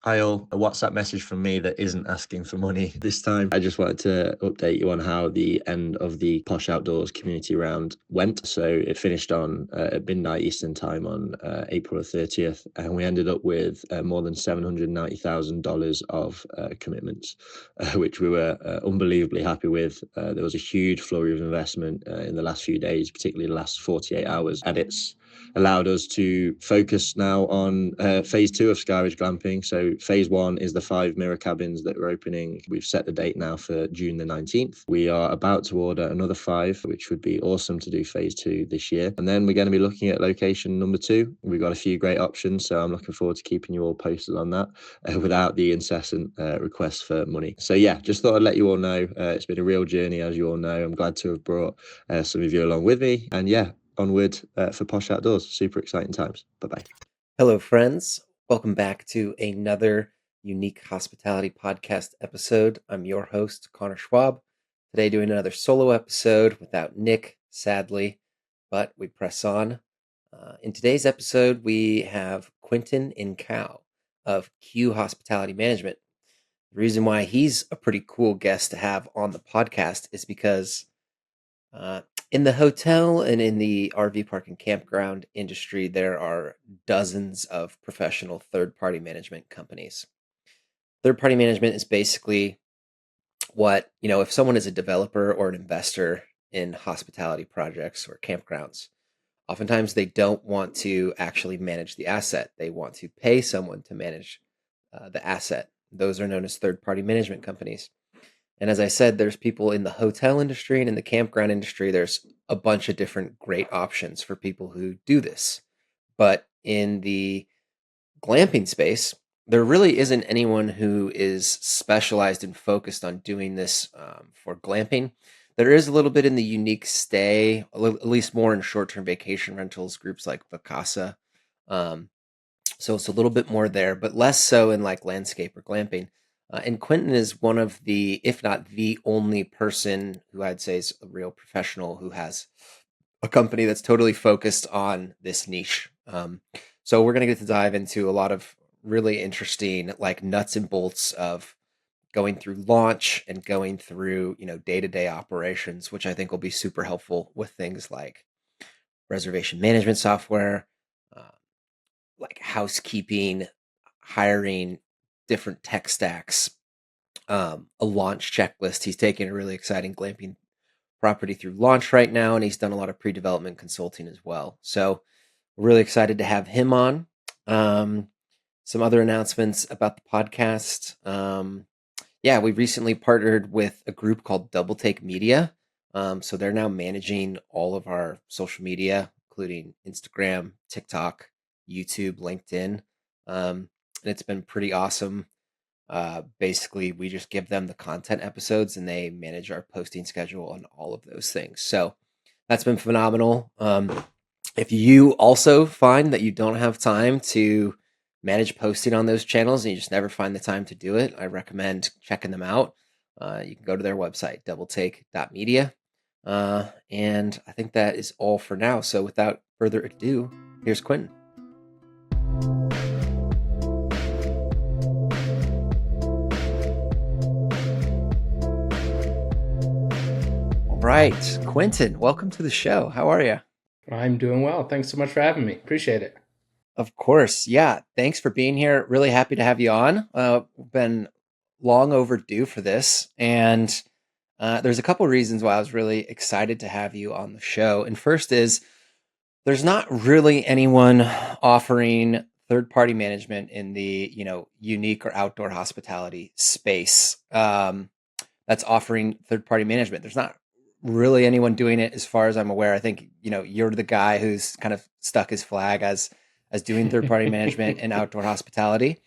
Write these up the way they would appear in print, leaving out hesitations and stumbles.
Hi all, a WhatsApp message from me that isn't asking for money this time. I just wanted to update you on how the end of the Posh Outdoors community round went. So it finished on at midnight Eastern time on April 30th, and we ended up with more than $790,000 of commitments, which we were unbelievably happy with. There was a huge flurry of investment in the last few days, particularly the last 48 hours, and it's allowed us to focus now on phase 2 of Skyridge Glamping. So phase 1 is the 5 mirror cabins that we're opening. We've set the date now for June the 19th. We are about to order another 5, which would be awesome to do phase 2 this year. And then we're going to be looking at location number 2. We've got a few great options, so I'm looking forward to keeping you all posted on that without the incessant requests for money. So yeah, just thought I'd let you all know. It's been a real journey, as you all know. I'm glad to have brought some of you along with me. And yeah, onward for Posh Outdoors. Super exciting times. Bye-bye. Hello, friends. Welcome back to another unique hospitality podcast episode. I'm your host, Connor Schwab. Today, doing another solo episode without Nick, sadly, but we press on. In today's episode, we have Quentin Incao of Q Hospitality Management. The reason why he's a pretty cool guest to have on the podcast is because in the hotel and in the RV park and campground industry, there are dozens of professional third-party management companies. Third-party management is basically what, if someone is a developer or an investor in hospitality projects or campgrounds, oftentimes they don't want to actually manage the asset. They want to pay someone to manage the asset. Those are known as third-party management companies. And as I said, there's people in the hotel industry and in the campground industry. There's a bunch of different great options for people who do this. But in the glamping space, there really isn't anyone who is specialized and focused on doing this for glamping. There is a little bit in the unique stay, at least more in short-term vacation rentals, groups like Vacasa. So it's a little bit more there, but less so in like landscape or glamping. And Quentin is one of the, if not the only person who I'd say is a real professional who has a company that's totally focused on this niche. So we're going to get to dive into a lot of really interesting, like nuts and bolts of going through launch and going through, day-to-day operations, which I think will be super helpful with things like reservation management software, like housekeeping, hiring, different tech stacks, a launch checklist. He's taking a really exciting glamping property through launch right now, and he's done a lot of pre-development consulting as well. So we're really excited to have him on. Some other announcements about the podcast. We recently partnered with a group called Double Take Media. So they're now managing all of our social media, including Instagram, TikTok, YouTube, LinkedIn. And it's been pretty awesome. Basically, we just give them the content episodes and they manage our posting schedule on all of those things. So that's been phenomenal. If you also find that you don't have time to manage posting on those channels and you just never find the time to do it, I recommend checking them out. You can go to their website, doubletake.media. And I think that is all for now. So without further ado, here's Quentin. Right. Quentin, welcome to the show. How are you? I'm doing well. Thanks so much for having me. Appreciate it. Of course. Yeah. Thanks for being here. Really happy to have you on. Been long overdue for this. And there's a couple reasons why I was really excited to have you on the show. And first is there's not really anyone offering third-party management in the, unique or outdoor hospitality space that's offering third-party management. There's not really anyone doing it as far as I'm aware. I think, you're the guy who's kind of stuck his flag as doing third-party management in outdoor hospitality,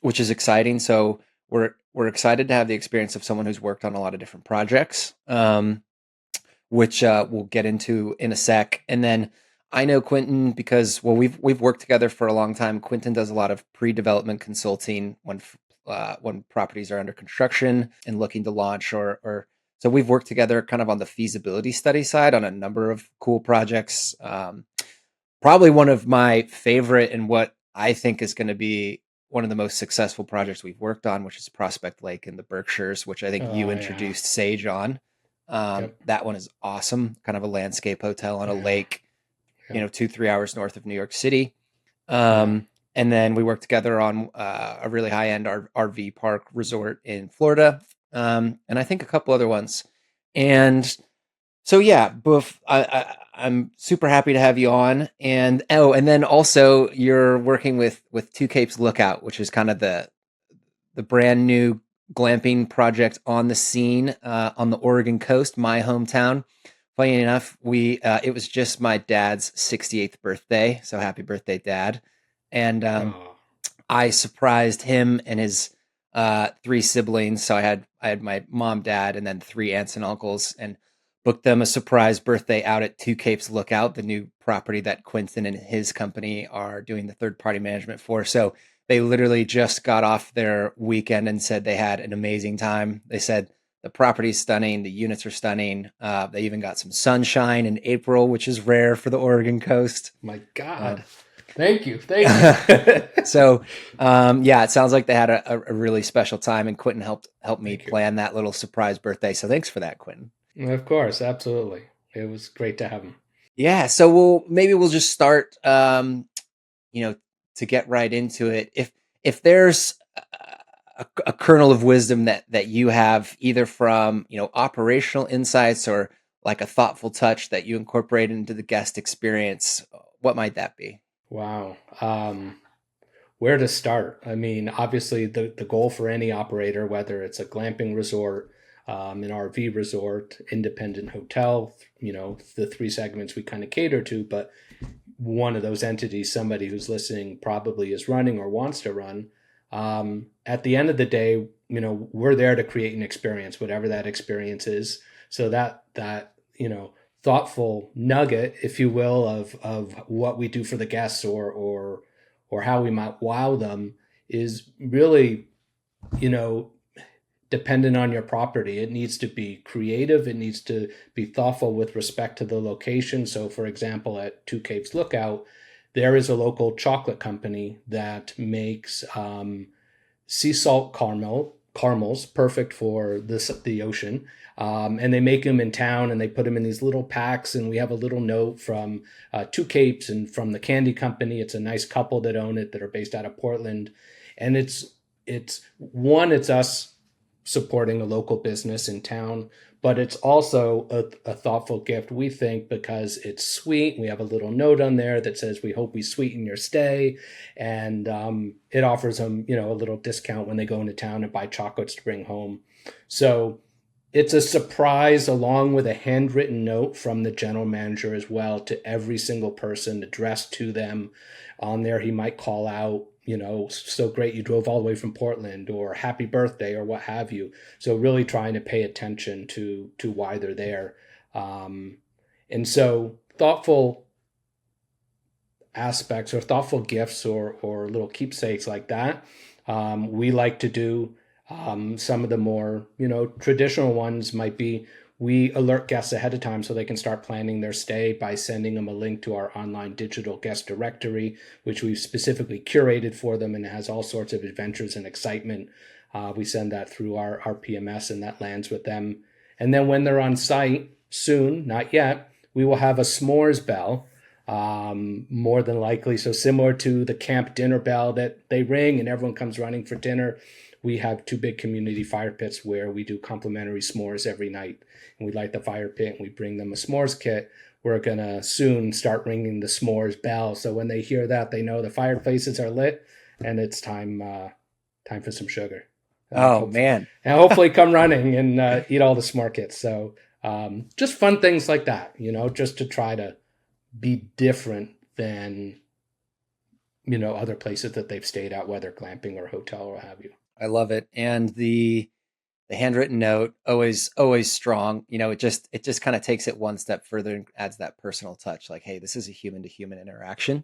which is exciting. So we're excited to have the experience of someone who's worked on a lot of different projects, which we'll get into in a sec. And then I know Quentin because, we've worked together for a long time. Quentin does a lot of pre-development consulting when properties are under construction and looking to launch or so we've worked together kind of on the feasibility study side on a number of cool projects. Probably one of my favorite and what I think is going to be one of the most successful projects we've worked on, which is Prospect Lake in the Berkshires, which I think you introduced Sage on. That one is awesome. Kind of a landscape hotel on a lake, 2-3 hours north of New York City. And then we worked together on a really high-end RV park resort in Florida, and I think a couple other ones. And so, yeah, Boof, I'm super happy to have you on. And then also you're working with Two Capes Lookout, which is kind of the brand new glamping project on the scene on the Oregon coast, my hometown. Funny enough, it was just my dad's 68th birthday, so happy birthday, Dad! And I surprised him and his 3 siblings. So I had my mom, dad, and then 3 aunts and uncles, and booked them a surprise birthday out at Two Capes Lookout, the new property that Quentin and his company are doing the third-party management for. So they literally just got off their weekend and said they had an amazing time. They said the property's stunning, the units are stunning. They even got some sunshine in April, which is rare for the Oregon coast. My God. Thank you. So, it sounds like they had a really special time, and Quentin helped me plan that little surprise birthday. So thanks for that, Quentin. Of course, absolutely. It was great to have him. Yeah, so we'll just start, to get right into it. If there's a kernel of wisdom that you have, either from operational insights or like a thoughtful touch that you incorporate into the guest experience, what might that be? Wow. Where to start? I mean, obviously the goal for any operator, whether it's a glamping resort, an RV resort, independent hotel, the 3 segments we kind of cater to, but one of those entities, somebody who's listening probably is running or wants to run. At the end of the day, we're there to create an experience, whatever that experience is. So that thoughtful nugget, if you will, of what we do for the guests or how we might wow them is really, dependent on your property. It needs to be creative. It needs to be thoughtful with respect to the location. So for example, at Two Capes Lookout, there is a local chocolate company that makes sea salt caramels, perfect for the ocean. And they make them in town and they put them in these little packs. And we have a little note from Two Capes and from the candy company. It's a nice couple that own it that are based out of Portland. And it's us supporting a local business in town, but it's also a thoughtful gift, we think, because it's sweet. We have a little note on there that says, we hope we sweeten your stay. And it offers them, a little discount when they go into town and buy chocolates to bring home. So it's a surprise, along with a handwritten note from the general manager as well, to every single person addressed to them. On there, he might call out, so great you drove all the way from Portland, or happy birthday, or what have you. So really trying to pay attention to why they're there. And so thoughtful aspects or thoughtful gifts or little keepsakes like that. We like to do some of the more, traditional ones might be, we alert guests ahead of time so they can start planning their stay by sending them a link to our online digital guest directory, which we've specifically curated for them and has all sorts of adventures and excitement. We send that through our PMS and that lands with them. And then when they're on site, soon, not yet, we will have a s'mores bell, more than likely. So similar to the camp dinner bell that they ring and everyone comes running for dinner. We have 2 big community fire pits where we do complimentary s'mores every night. And we light the fire pit and we bring them a s'mores kit. We're going to soon start ringing the s'mores bell. So when they hear that, they know the fireplaces are lit and it's time for some sugar. Man. And hopefully come running and eat all the s'more kits. So just fun things like that, just to try to be different than, other places that they've stayed at, whether glamping or hotel or what have you. I love it. And the handwritten note, always strong. It just kind of takes it one step further and adds that personal touch. Like, hey, this is a human to human interaction.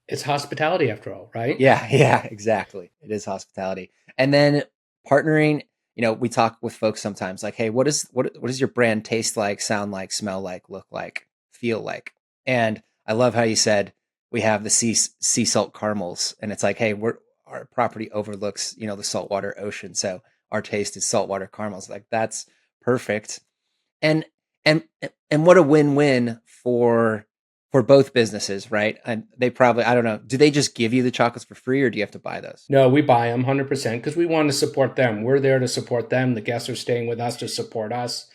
It's hospitality after all, right? Yeah, exactly. It is hospitality. And then partnering, we talk with folks sometimes like, hey, what does your brand taste like, sound like, smell like, look like, feel like? And I love how you said we have the sea salt caramels, and it's like, hey, our property overlooks, the saltwater ocean. So our taste is saltwater caramels. Like that's perfect. And and and what a win-win for both businesses, right? And they probably, I don't know, do they just give you the chocolates for free, or do you have to buy those? No, we buy them 100% because we want to support them. We're there to support them. The guests are staying with us to support us.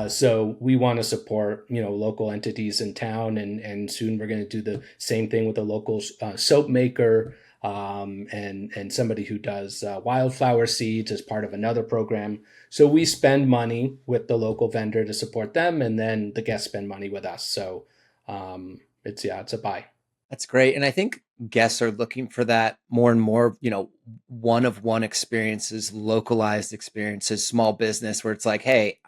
So we want to support, local entities in town, and soon we're going to do the same thing with a local soap maker, and somebody who does wildflower seeds as part of another program. So we spend money with the local vendor to support them, and then the guests spend money with us. So it's a buy. That's great. And I think guests are looking for that more and more, one of one experiences, localized experiences, small business where it's like, hey,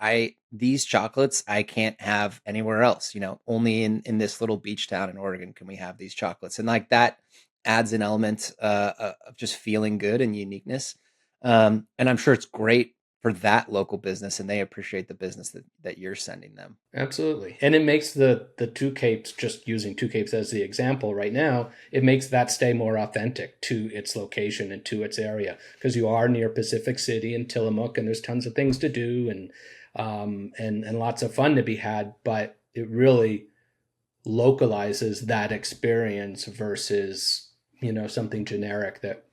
these chocolates I can't have anywhere else, only in this little beach town in Oregon can we have these chocolates. And like that adds an element of just feeling good and uniqueness. And I'm sure it's great for that local business, and they appreciate the business that you're sending them. Absolutely. And it makes the Two Capes, just using Two Capes as the example right now, it makes that stay more authentic to its location and to its area, because you are near Pacific City and Tillamook, and there's tons of things to do and lots of fun to be had, but it really localizes that experience versus, something generic that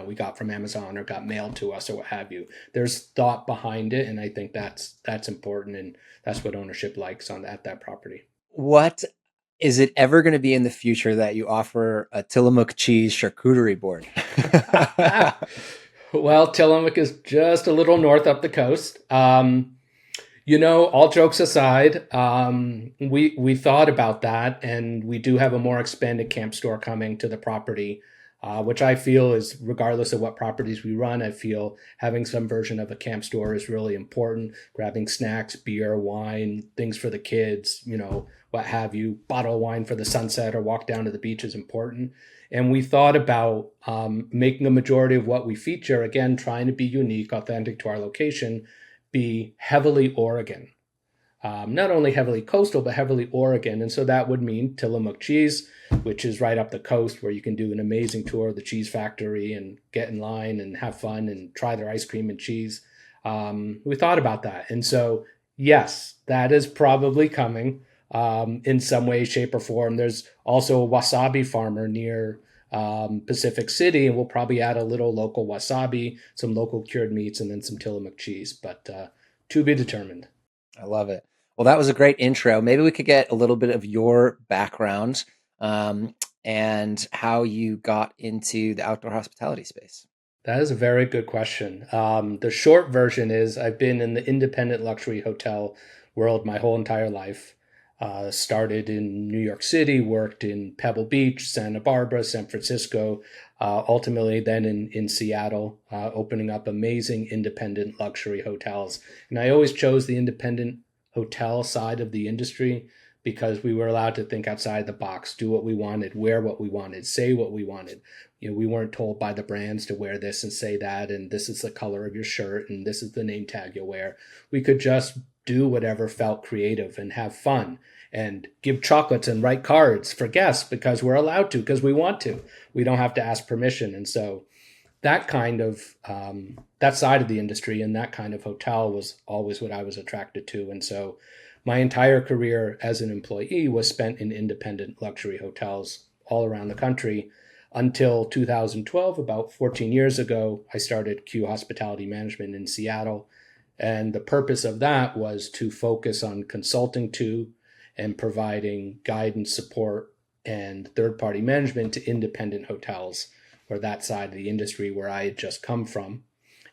we got from Amazon or got mailed to us or what have you. There's thought behind it, and I think that's important, and that's what ownership likes at that property. What is it ever going to be in the future that you offer a Tillamook cheese charcuterie board? Well, Tillamook is just a little north up the coast. All jokes aside, we thought about that, and we do have a more expanded camp store coming to the property. Which I feel is, regardless of what properties we run, I feel having some version of a camp store is really important. Grabbing snacks, beer, wine, things for the kids, what have you. Bottle of wine for the sunset or walk down to the beach is important. And we thought about making a majority of what we feature, again, trying to be unique, authentic to our location, be heavily Oregon. Not only heavily coastal, but heavily Oregon. And so that would mean Tillamook cheese, which is right up the coast, where you can do an amazing tour of the cheese factory and get in line and have fun and try their ice cream and cheese. We thought about that. And so, yes, that is probably coming in some way, shape, or form. There's also a wasabi farmer near Pacific City, and we'll probably add a little local wasabi, some local cured meats, and then some Tillamook cheese. But to be determined. I love it. Well, that was a great intro. Maybe we could get a little bit of your background and how you got into the outdoor hospitality space. That is a very good question. The short version is I've been in the independent luxury hotel world my whole entire life. Started in New York City, worked in Pebble Beach, Santa Barbara, San Francisco, ultimately then in Seattle, opening up amazing independent luxury hotels. And I always chose the independent hotel side of the industry because we were allowed to think outside the box, do what we wanted, wear what we wanted, say what we wanted. We weren't told by the brands to wear this and say that, and this is the color of your shirt, and this is the name tag you'll wear. We could just do whatever felt creative and have fun and give chocolates and write cards for guests because we're allowed to, because we want to. We don't have to ask permission. And so that kind of, that side of the industry and that kind of hotel was always what I was attracted to. And so my entire career as an employee was spent in independent luxury hotels all around the country until 2012, about 14 years ago. I started Q Hospitality Management in Seattle. And the purpose of that was to focus on consulting to and providing guidance, support, and third-party management to independent hotels, or that side of the industry where I had just come from.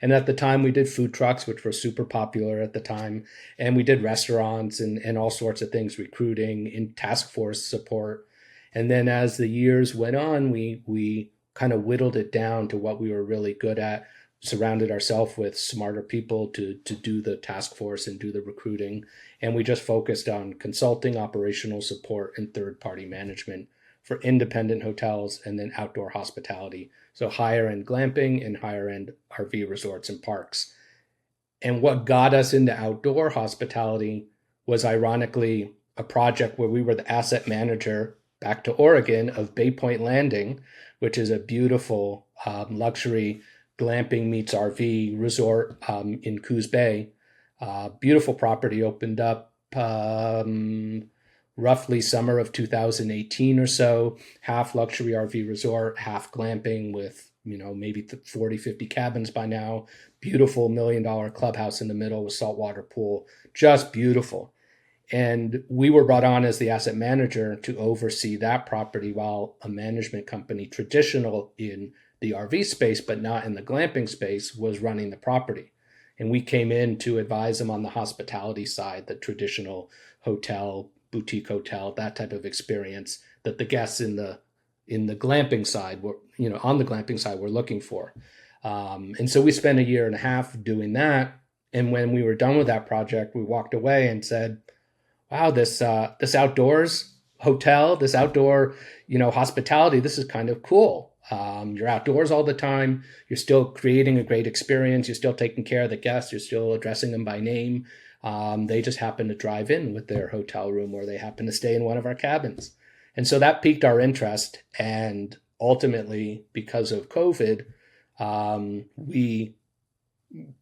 And at the time, we did food trucks, which were super popular at the time. And we did restaurants and all sorts of things, recruiting, in task force support. And then as the years went on, we kind of whittled it down to what we were really good at, surrounded ourselves with smarter people to do the task force and do the recruiting. And we just focused on consulting, operational support, and third-party management for independent hotels and then outdoor hospitality. So higher-end glamping and higher-end RV resorts and parks. And what got us into outdoor hospitality was ironically a project where we were the asset manager back to Oregon, of Bay Point Landing, which is a beautiful luxury glamping meets RV resort in Coos Bay. Beautiful property, opened up roughly summer of 2018 or so, half luxury RV resort, half glamping with, maybe 40, 50 cabins by now. Beautiful $1 million clubhouse in the middle with saltwater pool, just beautiful. And we were brought on as the asset manager to oversee that property while a management company traditional in the RV space, but not in the glamping space, was running the property. And we came in to advise them on the hospitality side, the traditional hotel, boutique hotel, that type of experience that the guests in the glamping side were, on the glamping side were looking for. And so we spent 1.5 years doing that. And when we were done with that project, we walked away and said, wow, this outdoors hotel, this outdoor, hospitality, this is kind of cool. You're outdoors all the time. You're still creating a great experience. You're still taking care of the guests. You're still addressing them by name. They just happen to drive in with their hotel room, or they happen to stay in one of our cabins. And so that piqued our interest. And ultimately, because of COVID, we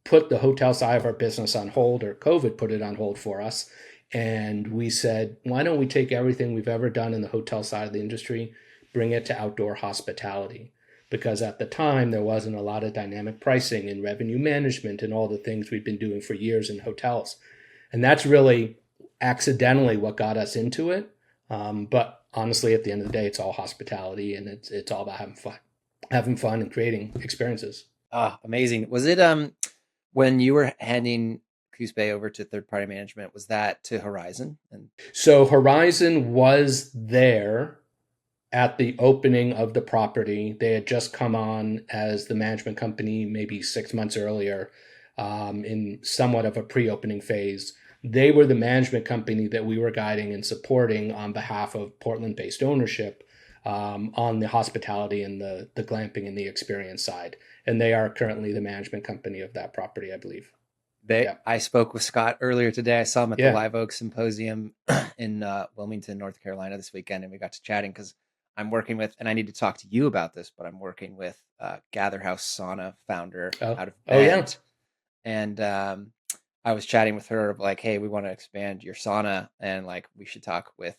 put the hotel side of our business on hold, or COVID put it on hold for us. And we said, why don't we take everything we've ever done in the hotel side of the industry, bring it to outdoor hospitality? Because at the time, there wasn't a lot of dynamic pricing and revenue management and all the things we've been doing for years in hotels. And that's really accidentally what got us into it. But honestly, at the end of the day, it's all hospitality, and it's all about having fun and creating experiences. Amazing. Was it when you were handing Coos Bay over to third-party management, was that to Horizon? So Horizon was there at the opening of the property. They had just come on as the management company maybe 6 months earlier, in somewhat of a pre-opening phase. They were the management company that we were guiding and supporting on behalf of Portland-based ownership, on the hospitality and the glamping and the experience side. And they are currently the management company of that property, I believe. I spoke with Scott earlier today. I saw him at the Live Oak Symposium in Wilmington, North Carolina this weekend, and we got to chatting because I'm working with, and I need to talk to you about this, but I'm working with Gather House Sauna founder out of Bend. And I was chatting with her of like, hey, we want to expand your sauna, and like we should talk with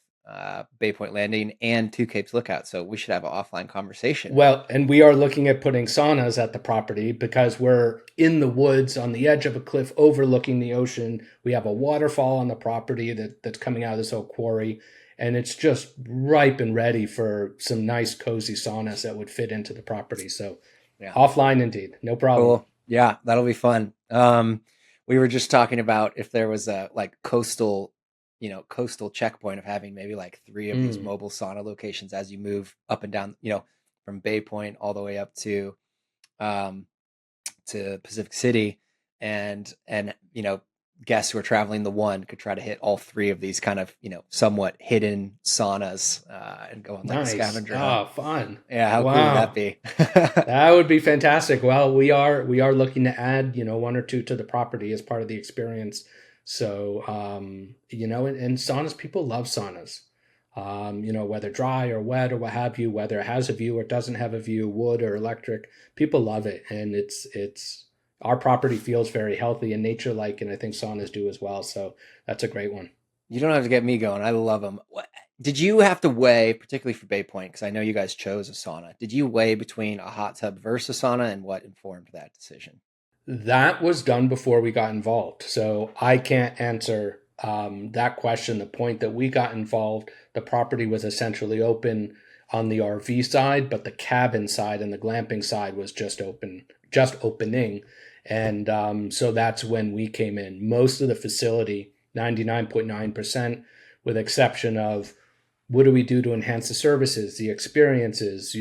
Bay Point Landing and Two Capes Lookout. So we should have an offline conversation. Well, and we are looking at putting saunas at the property because we're in the woods on the edge of a cliff overlooking the ocean. We have a waterfall on the property that's coming out of this old quarry, and it's just ripe and ready for some nice cozy saunas that would fit into the property. So offline indeed, no problem. Cool. Yeah, that'll be fun. We were just talking about if there was a like coastal checkpoint of having maybe like 3 of these mobile sauna locations as you move up and down, from Bay Point all the way up to Pacific City, and guests who are traveling the one could try to hit all 3 of these kind of, somewhat hidden saunas, and go on like a scavenger hunt. Oh, fun. Yeah. How cool would that be? That would be fantastic. Well, we are looking to add, 1 or 2 to the property as part of the experience. So, and saunas, people love saunas, whether dry or wet or what have you, whether it has a view or doesn't have a view, wood or electric, people love it. And it's our property feels very healthy and nature-like, and I think saunas do as well. So that's a great one. You don't have to get me going. I love them. Did you have to weigh, particularly for Bay Point, because I know you guys chose a sauna, did you weigh between a hot tub versus sauna, and what informed that decision? That was done before we got involved. So I can't answer that question. The point that we got involved, the property was essentially open on the RV side, but the cabin side and the glamping side was just opening. And so that's when we came in. Most of the facility, 99.9%, with exception of what do we do to enhance the services, the experiences,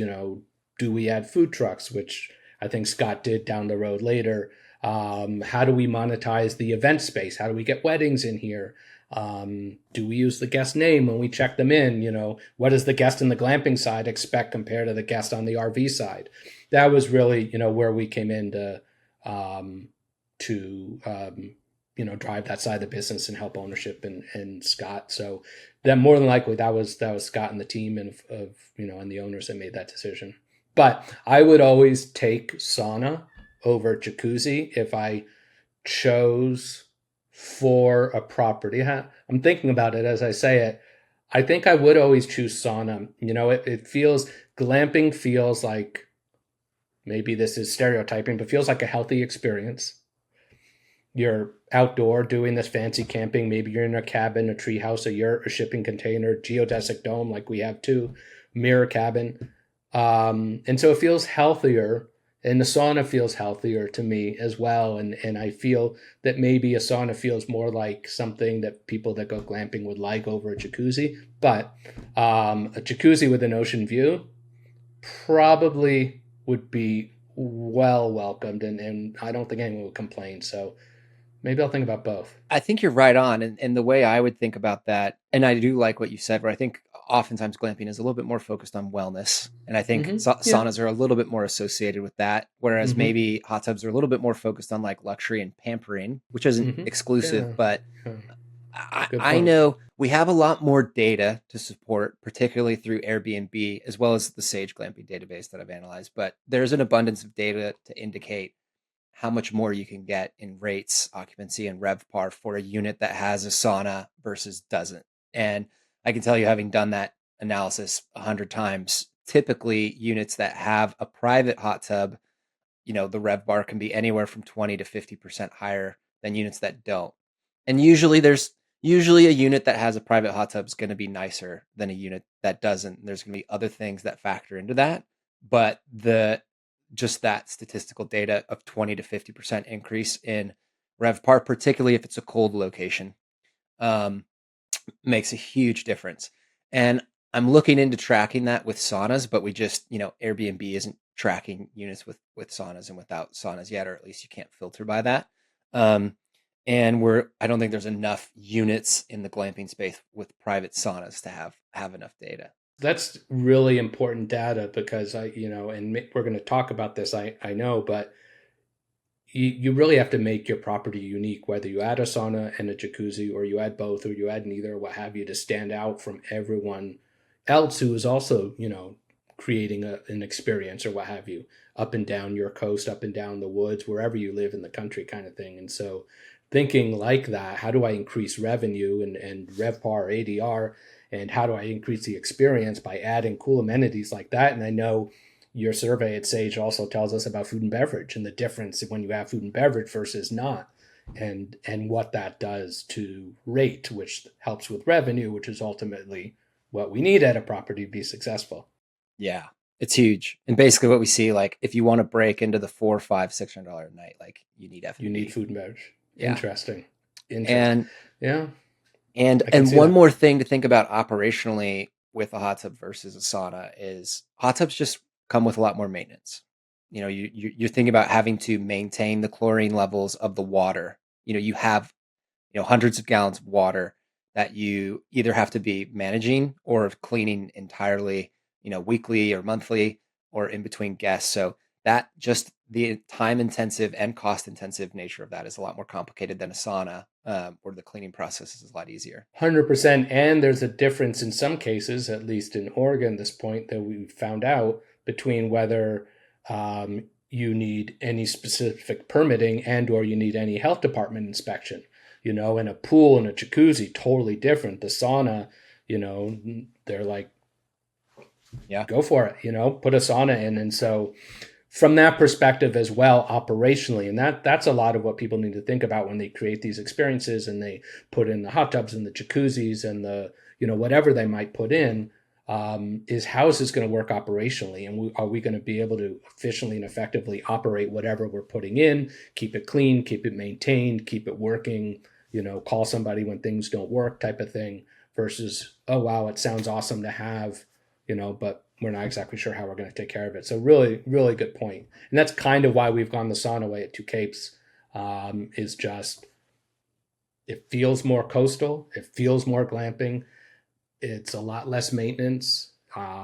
do we add food trucks, which I think Scott did down the road later. How do we monetize the event space? How do we get weddings in here? Do we use the guest name when we check them in? What does the guest in the glamping side expect compared to the guest on the RV side? That was really, where we came in to drive that side of the business and help ownership and Scott. So that more than likely that was Scott and the team and the owners that made that decision. But I would always take sauna over jacuzzi if I chose for a property. I'm thinking about it as I say it. I think I would always choose sauna. Glamping feels like, maybe this is stereotyping, but feels like a healthy experience. You're outdoor doing this fancy camping. Maybe you're in a cabin, a tree house, a yurt, a shipping container, geodesic dome like we have too, mirror cabin. And so it feels healthier, and the sauna feels healthier to me as well. And I feel that maybe a sauna feels more like something that people that go glamping would like over a jacuzzi. But a jacuzzi with an ocean view probably would be well welcomed, and I don't think anyone would complain. So maybe I'll think about both. I think you're right on. And the way I would think about that, and I do like what you said, where I think oftentimes glamping is a little bit more focused on wellness. And I think saunas are a little bit more associated with that. Whereas maybe hot tubs are a little bit more focused on like luxury and pampering, which isn't exclusive, but I know we have a lot more data to support, particularly through Airbnb, as well as the Sage Glamping database that I've analyzed. But there's an abundance of data to indicate how much more you can get in rates, occupancy, and RevPAR for a unit that has a sauna versus doesn't. And I can tell you, having done that analysis 100 times, typically units that have a private hot tub, the RevPAR can be anywhere from 20 to 50% higher than units that don't. And usually a unit that has a private hot tub is going to be nicer than a unit that doesn't. There's going to be other things that factor into that. But just that statistical data of 20 to 50% increase in RevPAR, particularly if it's a cold location, makes a huge difference. And I'm looking into tracking that with saunas, but we just, Airbnb isn't tracking units with saunas and without saunas yet, or at least you can't filter by that. And I don't think there's enough units in the glamping space with private saunas to have enough data. That's really important data, because and we're going to talk about this, I know, but you really have to make your property unique, whether you add a sauna and a jacuzzi, or you add both, or you add neither, or what have you, to stand out from everyone else who is also, creating an experience or what have you, up and down your coast, up and down the woods, wherever you live in the country, kind of thing. And so thinking like that, how do I increase revenue and RevPAR, ADR, and how do I increase the experience by adding cool amenities like that? And I know your survey at Sage also tells us about food and beverage and the difference when you have food and beverage versus not, and what that does to rate, which helps with revenue, which is ultimately what we need at a property to be successful. Yeah, it's huge. And basically what we see, like, if you want to break into the $400, $500, $600 a night, like, you need F&B. You need food and beverage. Yeah. Interesting. And yeah. And one more thing to think about operationally with a hot tub versus a sauna is hot tubs just come with a lot more maintenance. You're thinking about having to maintain the chlorine levels of the water. You have, hundreds of gallons of water that you either have to be managing or cleaning entirely, weekly or monthly or in between guests. So that just the time intensive and cost intensive nature of that is a lot more complicated than a sauna, where the cleaning process is a lot easier. 100%. And there's a difference in some cases, at least in Oregon, this point that we found out, between whether you need any specific permitting and or you need any health department inspection. And a pool and a jacuzzi, totally different. The sauna, they're like, yeah, go for it, put a sauna in. And so from that perspective as well, operationally, and that's a lot of what people need to think about when they create these experiences and they put in the hot tubs and the jacuzzis and the, whatever they might put in, is how is this going to work operationally? And are we going to be able to efficiently and effectively operate whatever we're putting in, keep it clean, keep it maintained, keep it working, call somebody when things don't work type of thing, versus, oh, wow, it sounds awesome to have, but we're not exactly sure how we're going to take care of it. So really, really good point. And that's kind of why we've gone the sauna way at Two Capes, is just, it feels more coastal. It feels more glamping. It's a lot less maintenance,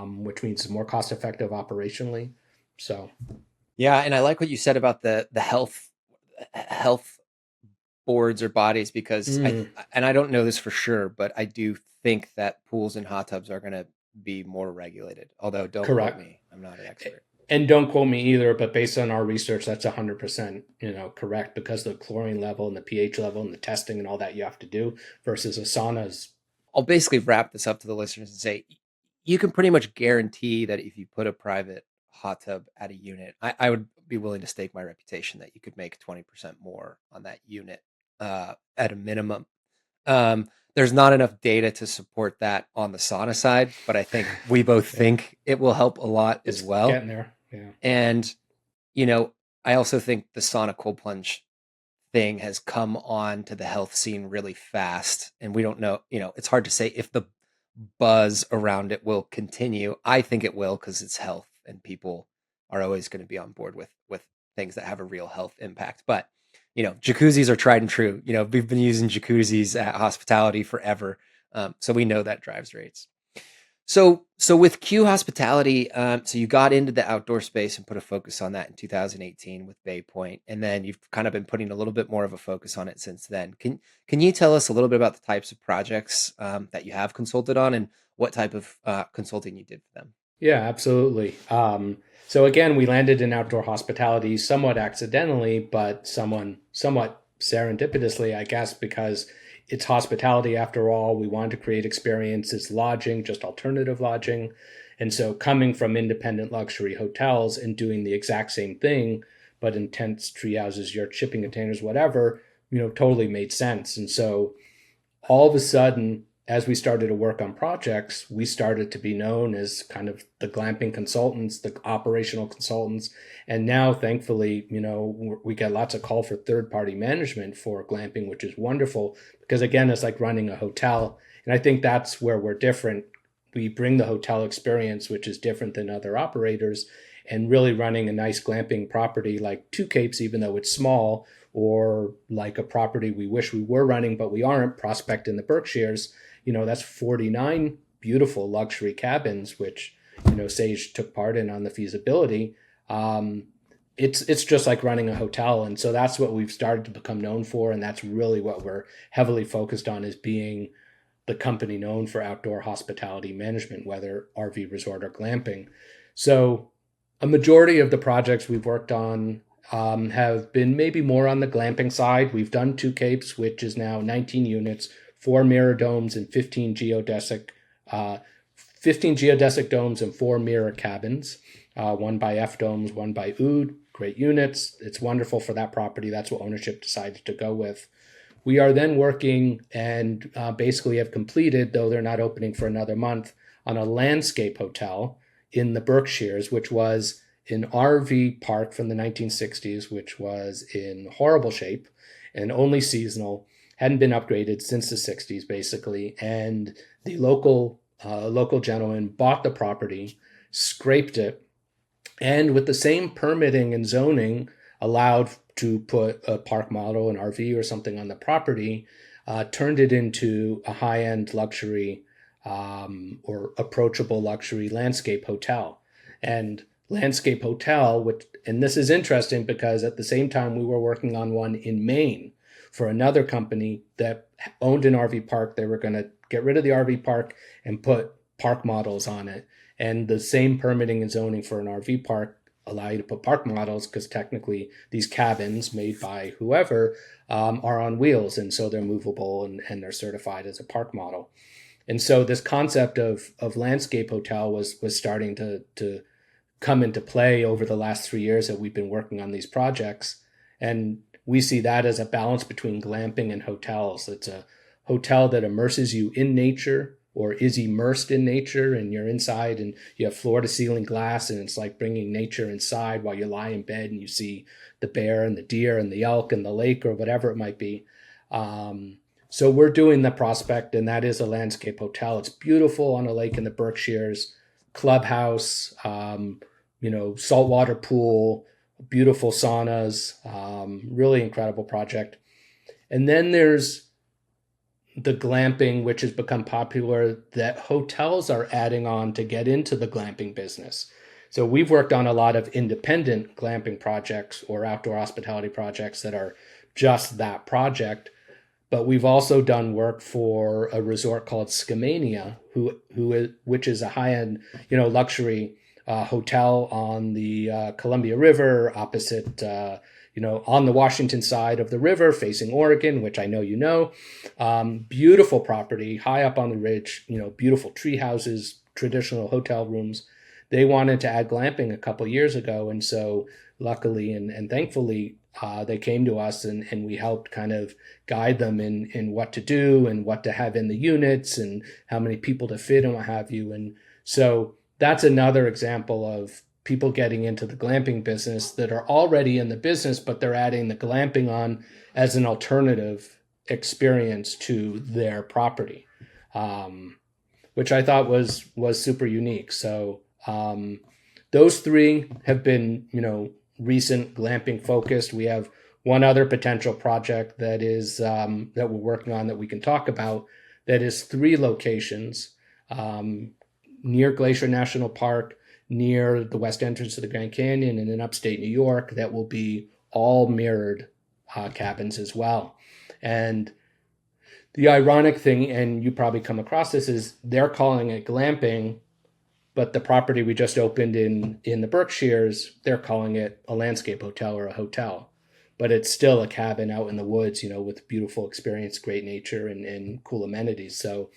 which means it's more cost effective operationally. So, yeah. And I like what you said about the health boards or bodies because Mm, and I don't know this for sure, but I do think that pools and hot tubs are going to be more regulated. Although don't quote correct. me, I'm not an expert. And don't quote me either, but based on our research, that's 100%, correct, because the chlorine level and the pH level and the testing and all that you have to do versus a sauna is. I'll basically wrap this up to the listeners and say you can pretty much guarantee that if you put a private hot tub at a unit, I would be willing to stake my reputation that you could make 20% more on that unit at a minimum. There's not enough data to support that on the sauna side, but I think we both Yeah, think it will help a lot it's as well. getting there. Yeah. And, you know, I also think the sauna cold plunge thing has come on to the health scene really fast. And we don't know, it's hard to say if the buzz around it will continue. I think it will because it's health and people are always going to be on board with things that have a real health impact. But jacuzzis are tried and true. We've been using jacuzzis at hospitality forever, so we know that drives rates. So with Q Hospitality, so you got into the outdoor space and put a focus on that in 2018 with Bay Point, and then you've kind of been putting a little bit more of a focus on it since then. Can you tell us a little bit about the types of projects that you have consulted on and what type of consulting you did for them? Yeah, absolutely. So again, we landed in outdoor hospitality somewhat accidentally, but somewhat serendipitously, I guess, because it's hospitality after all. We wanted to create experiences, lodging, just alternative lodging. And so coming from independent luxury hotels and doing the exact same thing, but in tents, tree houses, yurt shipping containers, whatever, totally made sense. And so all of a sudden, as we started to work on projects, we started to be known as kind of the glamping consultants, the operational consultants. And now, thankfully, we get lots of call for third-party management for glamping, which is wonderful because, again, it's like running a hotel. And I think that's where we're different. We bring the hotel experience, which is different than other operators, and really running a nice glamping property like Two Capes, even though it's small, or like a property we wish we were running, but we aren't, Prospect in the Berkshires. That's 49 beautiful luxury cabins, which, Sage took part in on the feasibility. It's just like running a hotel. And so that's what we've started to become known for. And that's really what we're heavily focused on, is being the company known for outdoor hospitality management, whether RV resort or glamping. So a majority of the projects we've worked on have been maybe more on the glamping side. We've done Two Capes, which is now 19 units, 4 mirror domes and 15 geodesic domes and 4 mirror cabins, one by F domes, one by OOD. Great units. It's wonderful for that property. That's what ownership decided to go with. We are then working and basically have completed, though they're not opening for another month, on a landscape hotel in the Berkshires, which was an RV park from the 1960s, which was in horrible shape and only seasonal, hadn't been upgraded since the 60s, basically. And the local gentleman bought the property, scraped it, and with the same permitting and zoning allowed to put a park model, an RV or something on the property, turned it into a high-end luxury or approachable luxury landscape hotel. And landscape hotel, and this is interesting because at the same time we were working on one in Maine for another company that owned an RV park. They were going to get rid of the RV park and put park models on it. And the same permitting and zoning for an RV park allow you to put park models because technically these cabins made by whoever are on wheels. And so they're movable and they're certified as a park model. And so this concept of landscape hotel was starting to come into play over the last 3 years that we've been working on these projects. And we see that as a balance between glamping and hotels. It's a hotel that immerses you in nature or is immersed in nature, and you're inside and you have floor to ceiling glass, and it's like bringing nature inside while you lie in bed and you see the bear and the deer and the elk and the lake or whatever it might be. So we're doing the Prospect, and that is a landscape hotel. It's beautiful on a lake in the Berkshires, clubhouse, saltwater pool, beautiful saunas, really incredible project. And then there's the glamping, which has become popular, that hotels are adding on to get into the glamping business. So we've worked on a lot of independent glamping projects or outdoor hospitality projects that are just that project. But we've also done work for a resort called Skamania, which is a high-end, luxury hotel on the Columbia River, opposite, on the Washington side of the river, facing Oregon, which I know you know. Beautiful property, high up on the ridge. Beautiful tree houses, traditional hotel rooms. They wanted to add glamping a couple years ago, and so luckily and thankfully, they came to us and we helped kind of guide them in what to do and what to have in the units and how many people to fit and what have you. And so that's another example of people getting into the glamping business that are already in the business, but they're adding the glamping on as an alternative experience to their property, which I thought was super unique. So those three have been, recent glamping focused. We have one other potential project that is that we're working on that we can talk about, that is 3 locations near Glacier National Park, near the west entrance of the Grand Canyon, and in upstate New York, that will be all mirrored cabins as well. And the ironic thing, and you probably come across this, is they're calling it glamping, but the property we just opened in the Berkshires, they're calling it a landscape hotel or a hotel. But it's still a cabin out in the woods, with beautiful experience, great nature, and cool amenities. So,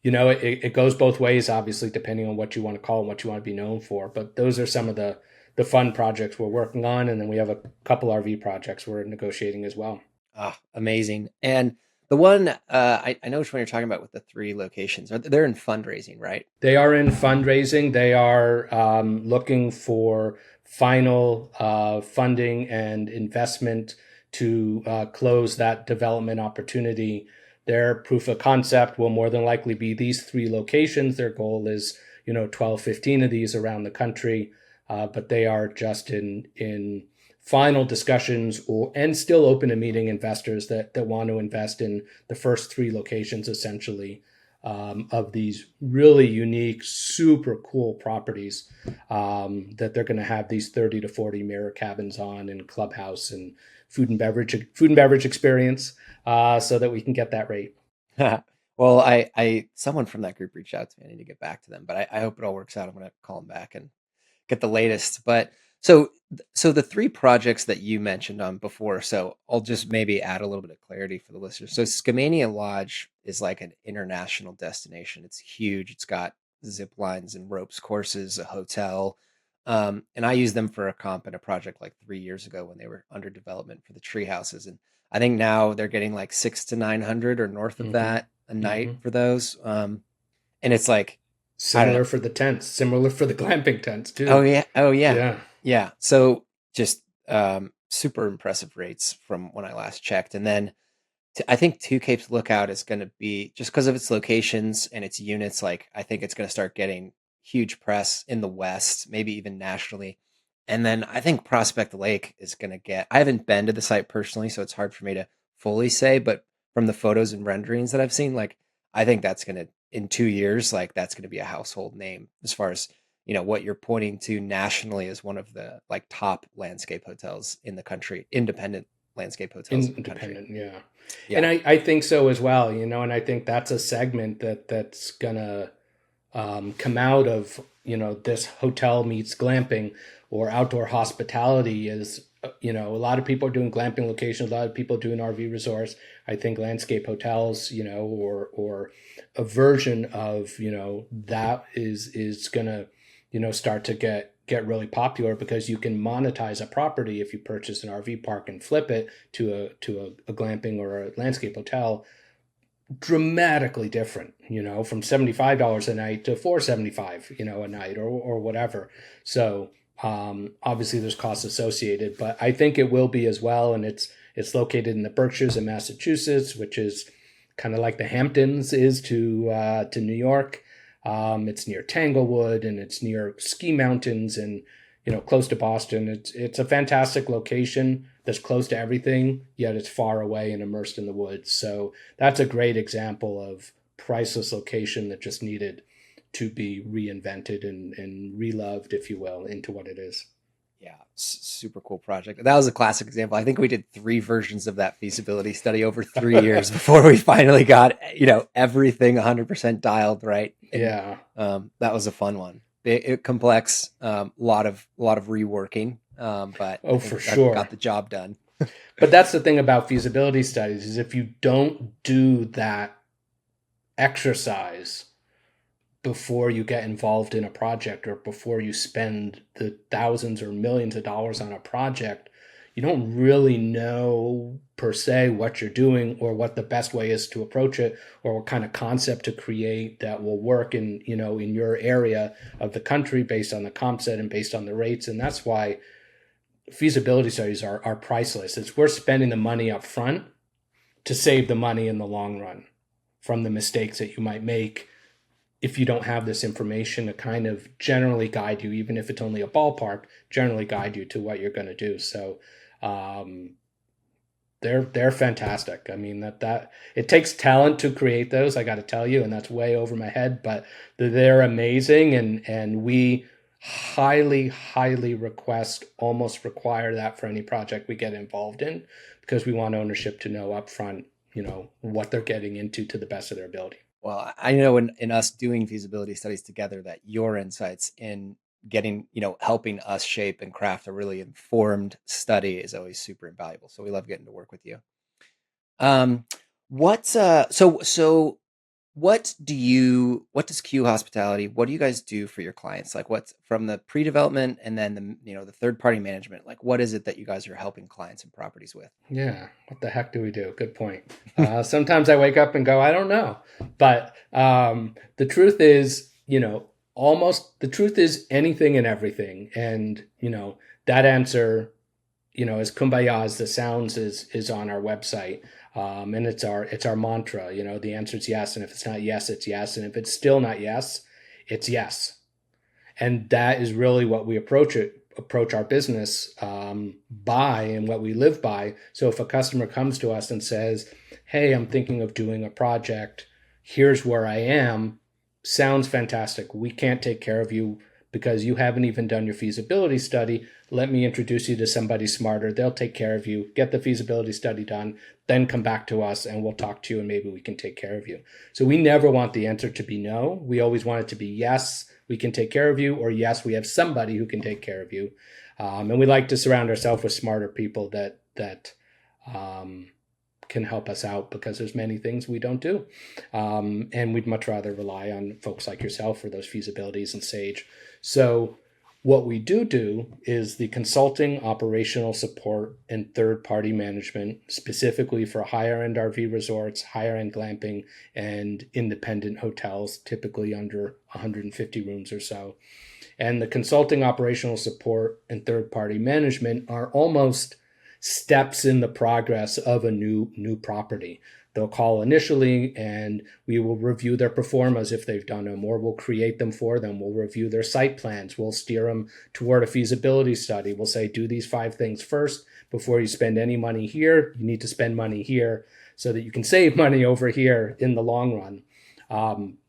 it goes both ways, obviously, depending on what you want to call and what you want to be known for. But those are some of the fun projects we're working on. And then we have a couple RV projects we're negotiating as well. Ah, amazing. And the one, I know which one you're talking about with the 3 locations. They're in fundraising, right? They are in fundraising. They are looking for final funding and investment to close that development opportunity. Their proof of concept will more than likely be these 3 locations. Their goal is, 12, 15 of these around the country, but they are just in final discussions and still open to meeting investors that want to invest in the first 3 locations, essentially, of these really unique, super cool properties that they're going to have these 30 to 40 mirror cabins on, and clubhouse and food and beverage experience, so that we can get that rate. Well, I someone from that group reached out to me. I need to get back to them, but I hope it all works out. I'm going to call them back and get the latest. But so the 3 projects that you mentioned on before, so I'll just maybe add a little bit of clarity for the listeners. So Skamania Lodge is like an international destination. It's huge. It's got zip lines and ropes courses, a hotel. And I used them for a comp in a project like 3 years ago when they were under development for the tree houses. And I think now they're getting like 600 to 900 or north of that a night for those. And it's like similar for the tents, similar for the glamping tents too. Oh yeah. Yeah. So just super impressive rates from when I last checked. And then I think Two Capes Lookout is going to be, just because of its locations and its units, like I think it's going to start getting huge press in the West, maybe even nationally. And then I think Prospect Lake is going to get, I haven't been to the site personally, so it's hard for me to fully say, but from the photos and renderings that I've seen, like I think that's going to, in 2 years, like that's going to be a household name as far as, what you're pointing to nationally as one of the like top landscape hotels in the country, independent landscape hotels in the country. Yeah. And I think so as well, and I think that's a segment that's gonna come out of, this hotel meets glamping or outdoor hospitality. Is, a lot of people are doing glamping locations, a lot of people doing RV resorts. I think landscape hotels, or a version of, that is gonna, start to get really popular, because you can monetize a property if you purchase an RV park and flip it to a glamping or a landscape hotel, dramatically different, from $75 a night to $475, a night or whatever. So obviously there's costs associated, but I think it will be as well. And it's located in the Berkshires in Massachusetts, which is kind of like the Hamptons is to New York. It's near Tanglewood, and it's near ski mountains, and close to Boston. It's a fantastic location that's close to everything, yet it's far away and immersed in the woods. So that's a great example of priceless location that just needed to be reinvented and reloved, if you will, into what it is. Yeah, super cool project. That was a classic example. I think we did 3 versions of that feasibility study over 3 years before we finally got, everything 100% dialed right. And, Yeah. that was a fun one. Complex, lot of reworking, but I Oh, think for that sure. got the job done. But that's the thing about feasibility studies is if you don't do that exercise before you get involved in a project or before you spend the thousands or millions of dollars on a project, you don't really know per se what you're doing or what the best way is to approach it or what kind of concept to create that will work in your area of the country based on the comp set and based on the rates. And that's why feasibility studies are priceless. It's worth spending the money up front to save the money in the long run from the mistakes that you might make if you don't have this information to kind of generally guide you, even if it's only a ballpark, generally guide you to what you're going to do. So they're fantastic. I mean, that it takes talent to create those, I got to tell you, and that's way over my head, but they're amazing. And we highly request, almost require that for any project we get involved in, because we want ownership to know upfront, what they're getting into to the best of their ability. Well, I know in us doing feasibility studies together that your insights in getting, helping us shape and craft a really informed study is always super invaluable. So we love getting to work with you. What does Q Hospitality, what do you guys do for your clients? Like what's from the pre-development and then the third party management, like what is it that you guys are helping clients and properties with? Yeah. What the heck do we do? Good point. Sometimes I wake up and go, I don't know. But the truth is, the truth is anything and everything. And, that answer, as kumbaya as the sounds is on our website. And it's our mantra, the answer is yes. And if it's not yes, it's yes. And if it's still not yes, it's yes. And that is really what we approach our business by, and what we live by. So if a customer comes to us and says, hey, I'm thinking of doing a project, here's where I am, sounds fantastic. We can't take care of you because you haven't even done your feasibility study. Let me introduce you to somebody smarter. They'll take care of you. Get the feasibility study done, then come back to us and we'll talk to you and maybe we can take care of you. So we never want the answer to be no. We always want it to be yes, we can take care of you, or yes, we have somebody who can take care of you. And we like to surround ourselves with smarter people that can help us out, because there's many things we don't do. And we'd much rather rely on folks like yourself for those feasibilities and Sage. So what we do is the consulting, operational support, and third-party management, specifically for higher-end RV resorts, higher-end glamping, and independent hotels, typically under 150 rooms or so. And the consulting, operational support, and third-party management are almost steps in the progress of a new property. They'll call initially and we will review their performas if they've done them, or we'll create them for them. We'll review their site plans. We'll steer them toward a feasibility study. We'll say, do these 5 things first before you spend any money here. You need to spend money here so that you can save money over here in the long run.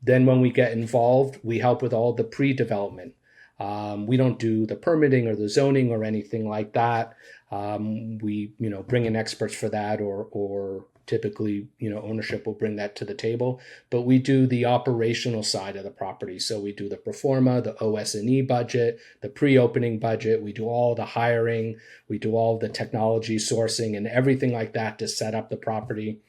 Then when we get involved, we help with all the pre-development. We don't do the permitting or the zoning or anything like that. We bring in experts for that, or typically, ownership will bring that to the table, but we do the operational side of the property. So we do the pro forma, the OS&E budget, the pre-opening budget. We do all the hiring, we do all the technology sourcing and everything like that to set up the property.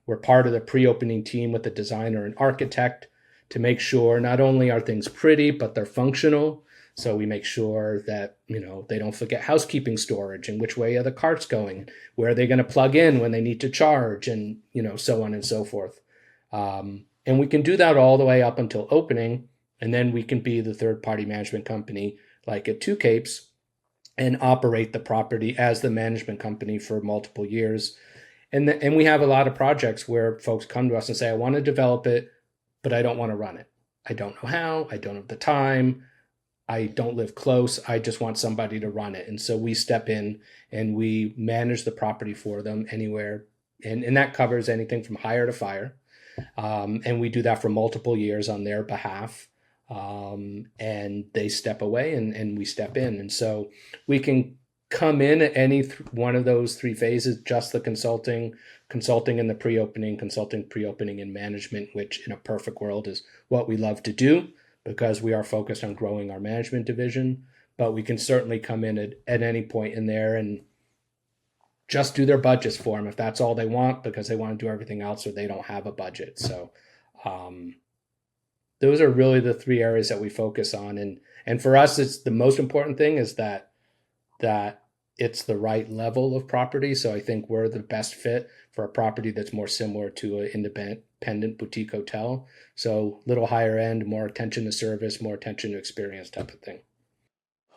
We're part of the pre-opening team with the designer and architect to make sure not only are things pretty, but they're functional. So we make sure that, they don't forget housekeeping storage and which way are the carts going, where are they going to plug in when they need to charge, and, so on and so forth. And we can do that all the way up until opening. And then we can be the third-party management company like at Two Capes and operate the property as the management company for multiple years. And we have a lot of projects where folks come to us and say, I want to develop it, but I don't want to run it. I don't know how, I don't have the time, I don't live close, I just want somebody to run it. And so we step in and we manage the property for them anywhere. And that covers anything from hire to fire. And we do that for multiple years on their behalf. and they step away and we step in. And so we can come in at any one of those three phases, just the consulting in the pre-opening, and management, which in a perfect world is what we love to do because we are focused on growing our management division. But we can certainly come in at any point in there and just do their budgets for them if that's all they want, because they want to do everything else or they don't have a budget. So those are really the three areas that we focus on. And for us, it's the most important thing is that it's the right level of property. So I think we're the best fit for a property that's more similar to an independent boutique hotel. So little higher end, more attention to service, more attention to experience type of thing.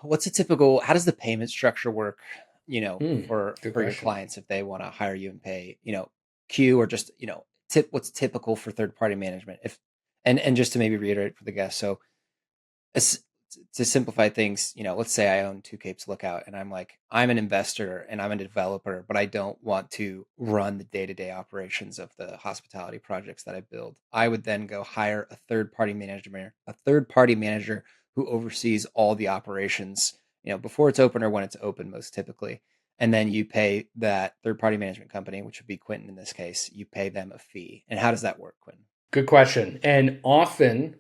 What's a typical, how does the payment structure work, for good your question. clients if they want to hire you and pay, Q or just, what's typical for third-party management? And just to maybe reiterate for the guests. So to simplify things, let's say I own Two Capes Lookout and I'm an investor and I'm a developer, but I don't want to run the day-to-day operations of the hospitality projects that I build. I would then go hire a third-party manager who oversees all the operations, before it's open or when it's open, most typically. And then you pay that third-party management company, which would be Quentin in this case, you pay them a fee. And how does that work, Quentin? Good question. And often,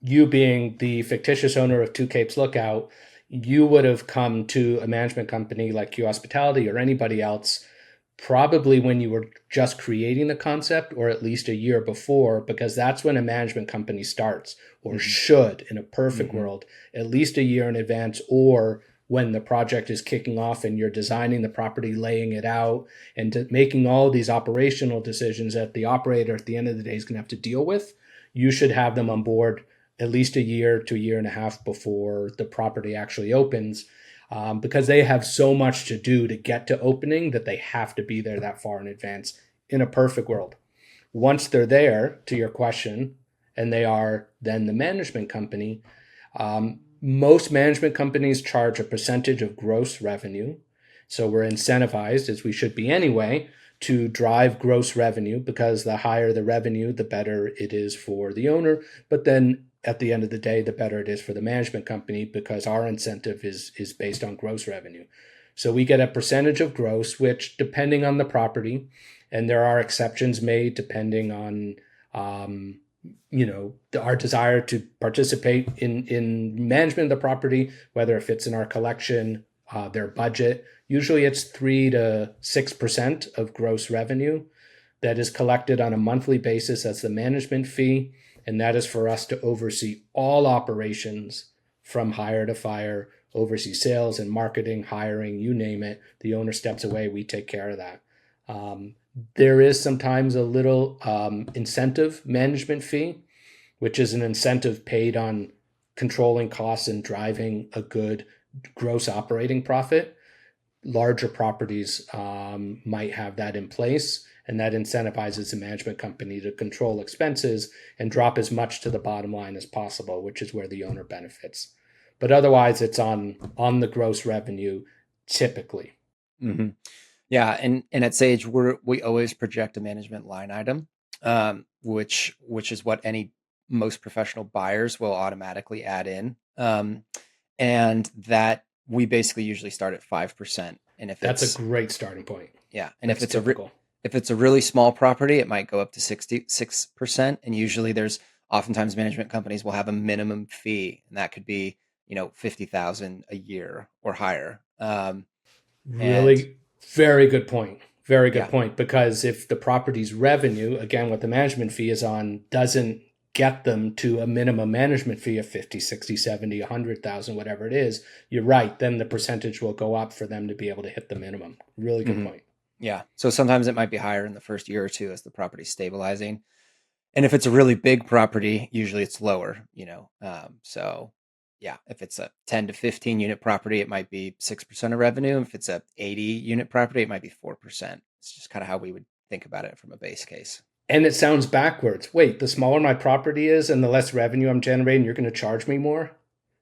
you being the fictitious owner of Two Capes Lookout, you would have come to a management company like Q Hospitality or anybody else probably when you were just creating the concept, or at least a year before, because that's when a management company starts, or should, in a perfect world, at least a year in advance, or when the project is kicking off and you're designing the property, laying it out, and making all these operational decisions that the operator at the end of the day is going to have to deal with. You should have them on board at least a year to a year and a half before the property actually opens, because they have so much to do to get to opening that they have to be there that far in advance in a perfect world. Once they're there, to your question, and they are then the management company, most management companies charge a percentage of gross revenue. So we're incentivized, as we should be anyway, to drive gross revenue, because the higher the revenue, the better it is for the owner. But then at the end of the day, the better it is for the management company, because our incentive is based on gross revenue. So we get a percentage of gross, which depending on the property, and there are exceptions made depending on our desire to participate in management of the property, whether it fits in our collection, their budget. Usually it's 3 to 6% of gross revenue that is collected on a monthly basis as the management fee. And that is for us to oversee all operations from hire to fire, oversee sales and marketing, hiring, you name it. The owner steps away, we take care of that. There is sometimes a little incentive management fee, which is an incentive paid on controlling costs and driving a good gross operating profit. Larger properties might have that in place, and that incentivizes the management company to control expenses and drop as much to the bottom line as possible, which is where the owner benefits. But otherwise, it's on the gross revenue typically. Mm-hmm. Yeah, and at Sage, we always project a management line item, which is what most professional buyers will automatically add in, and that we basically usually start at 5%. And if that's a great starting point. Yeah, and that's if it's a really small property, it might go up to 66%. And usually oftentimes management companies will have a minimum fee, and that could be, $50,000 a year or higher. Really very good point. Very good point. Because if the property's revenue, again, what the management fee is on, doesn't get them to a minimum management fee of 50, 60, 70, 100,000, whatever it is, you're right. Then the percentage will go up for them to be able to hit the minimum. Really good point. Yeah. So sometimes it might be higher in the first year or two as the property's stabilizing. And if it's a really big property, usually it's lower, so yeah, if it's a 10 to 15 unit property, it might be 6% of revenue. If it's a 80 unit property, it might be 4%. It's just kind of how we would think about it from a base case. And it sounds backwards. Wait, the smaller my property is and the less revenue I'm generating, you're going to charge me more.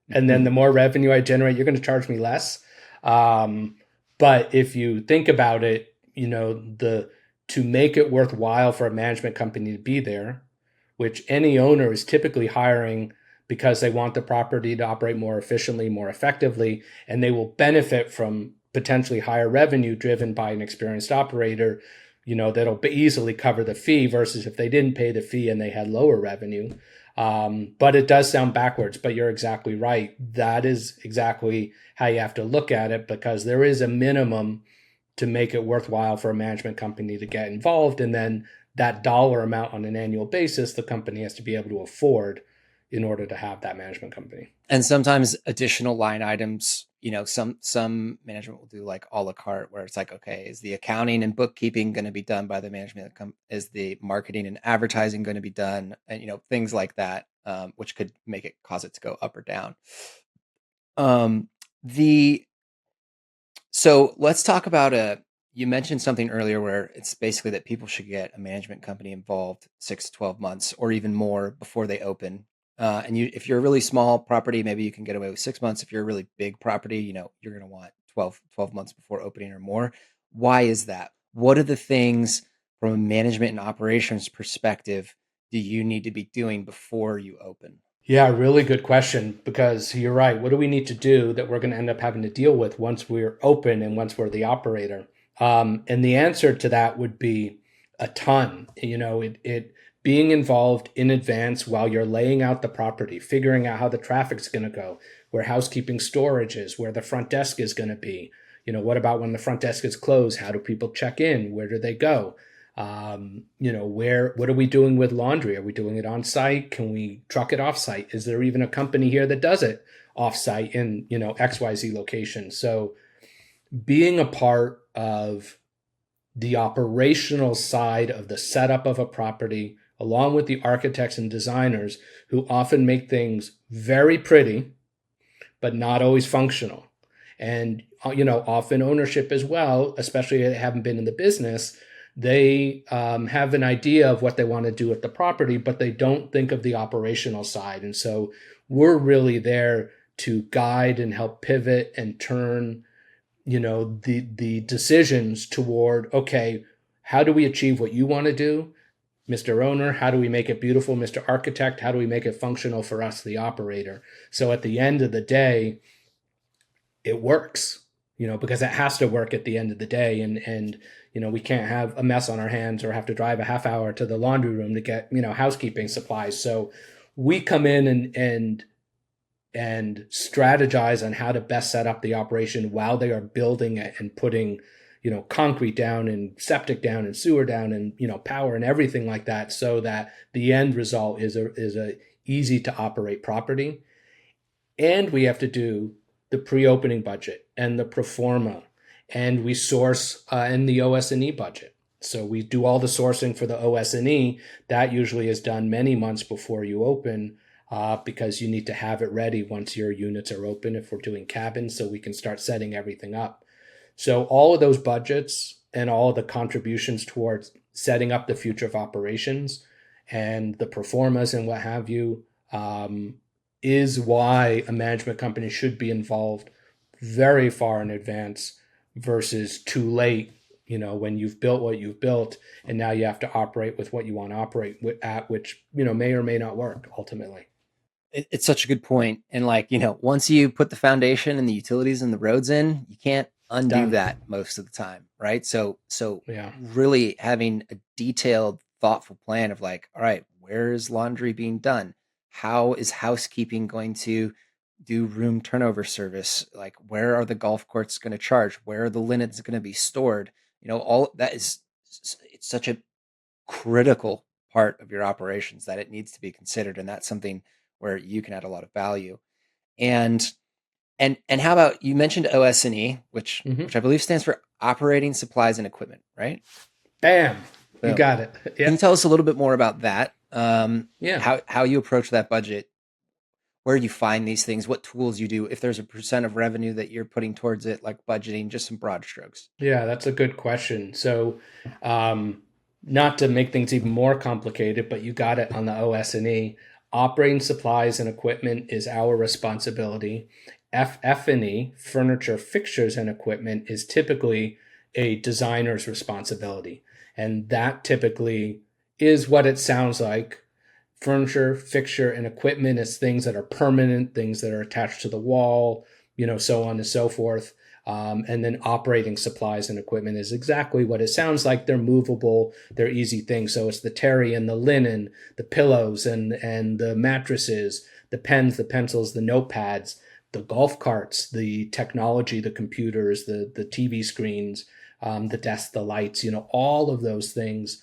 And then the more revenue I generate, you're going to charge me less. But if you think about it, to make it worthwhile for a management company to be there, which any owner is typically hiring because they want the property to operate more efficiently, more effectively, and they will benefit from potentially higher revenue driven by an experienced operator, that'll easily cover the fee versus if they didn't pay the fee and they had lower revenue. But it does sound backwards, but you're exactly right. That is exactly how you have to look at it, because there is a minimum to make it worthwhile for a management company to get involved. And then that dollar amount on an annual basis, the company has to be able to afford in order to have that management company. And sometimes additional line items, some management will do like a la carte, where it's like, okay, is the accounting and bookkeeping going to be done by the management? Is the marketing and advertising going to be done? And, things like that, which could cause it to go up or down. So let's talk about you mentioned something earlier where it's basically that people should get a management company involved 6 to 12 months or even more before they open. And if you're a really small property, maybe you can get away with 6 months. If you're a really big property, you're going to want 12 months before opening or more. Why is that? What are the things from a management and operations perspective do you need to be doing before you open? Yeah, really good question, because you're right. What do we need to do that we're going to end up having to deal with once we're open and once we're the operator? And the answer to that would be a ton. It being involved in advance while you're laying out the property, figuring out how the traffic's going to go, where housekeeping storage is, where the front desk is going to be. What about when the front desk is closed? How do people check in? Where do they go? What are we doing with laundry? Are we doing it on site? Can we truck it off site? Is there even a company here that does it off site in, XYZ location? So being a part of the operational side of the setup of a property, along with the architects and designers who often make things very pretty, but not always functional. And, often ownership as well, especially if they haven't been in the business, they have an idea of what they want to do with the property, but they don't think of the operational side. And so we're really there to guide and help pivot and turn, the decisions toward, okay, how do we achieve what you want to do, Mr. Owner? How do we make it beautiful, Mr. Architect? How do we make it functional for us, the operator? So at the end of the day, it works, because it has to work at the end of the day. And we can't have a mess on our hands or have to drive a half hour to the laundry room to get, housekeeping supplies. So we come in and strategize on how to best set up the operation while they are building it and putting, concrete down and septic down and sewer down and, power and everything like that, so that the end result is a easy to operate property. And we have to do the pre-opening budget and the pro forma, and we source in the OS&E budget. So we do all the sourcing for the OS&E. That usually is done many months before you open, because you need to have it ready once your units are open if we're doing cabins, so we can start setting everything up. So all of those budgets and all of the contributions towards setting up the future of operations and the pro formas and what have you, is why a management company should be involved very far in advance versus too late, when you've built what you've built and now you have to operate with what you want to operate at, which, may or may not work ultimately. It's such a good point. And once you put the foundation and the utilities and the roads in, you can't undo that most of the time. Right. So yeah, really having a detailed, thoughtful plan of all right, where is laundry being done? How is housekeeping going to do room turnover service? Where are the golf courts going to charge? Where are the linens going to be stored? All that it's such a critical part of your operations that it needs to be considered. And that's something where you can add a lot of value. And how about, you mentioned OS&E, which I believe stands for operating supplies and equipment, right? Bam. You got it. Yeah. Can you tell us a little bit more about that? How you approach that budget, where you find these things, what tools you do, if there's a percent of revenue that you're putting towards it, like budgeting, just some broad strokes. Yeah, that's a good question. So, not to make things even more complicated, but you got it on the OS&E. Operating supplies and equipment is our responsibility. F&E, furniture, fixtures, and equipment, is typically a designer's responsibility. And that typically is what it sounds like. furniture, fixture, and equipment is things that are permanent, things that are attached to the wall, so on and so forth. And then operating supplies and equipment is exactly what it sounds like. They're movable, they're easy things. So it's the terry and the linen, the pillows and the mattresses, the pens, the pencils, the notepads, the golf carts, the technology, the computers, the TV screens, the desk, the lights, all of those things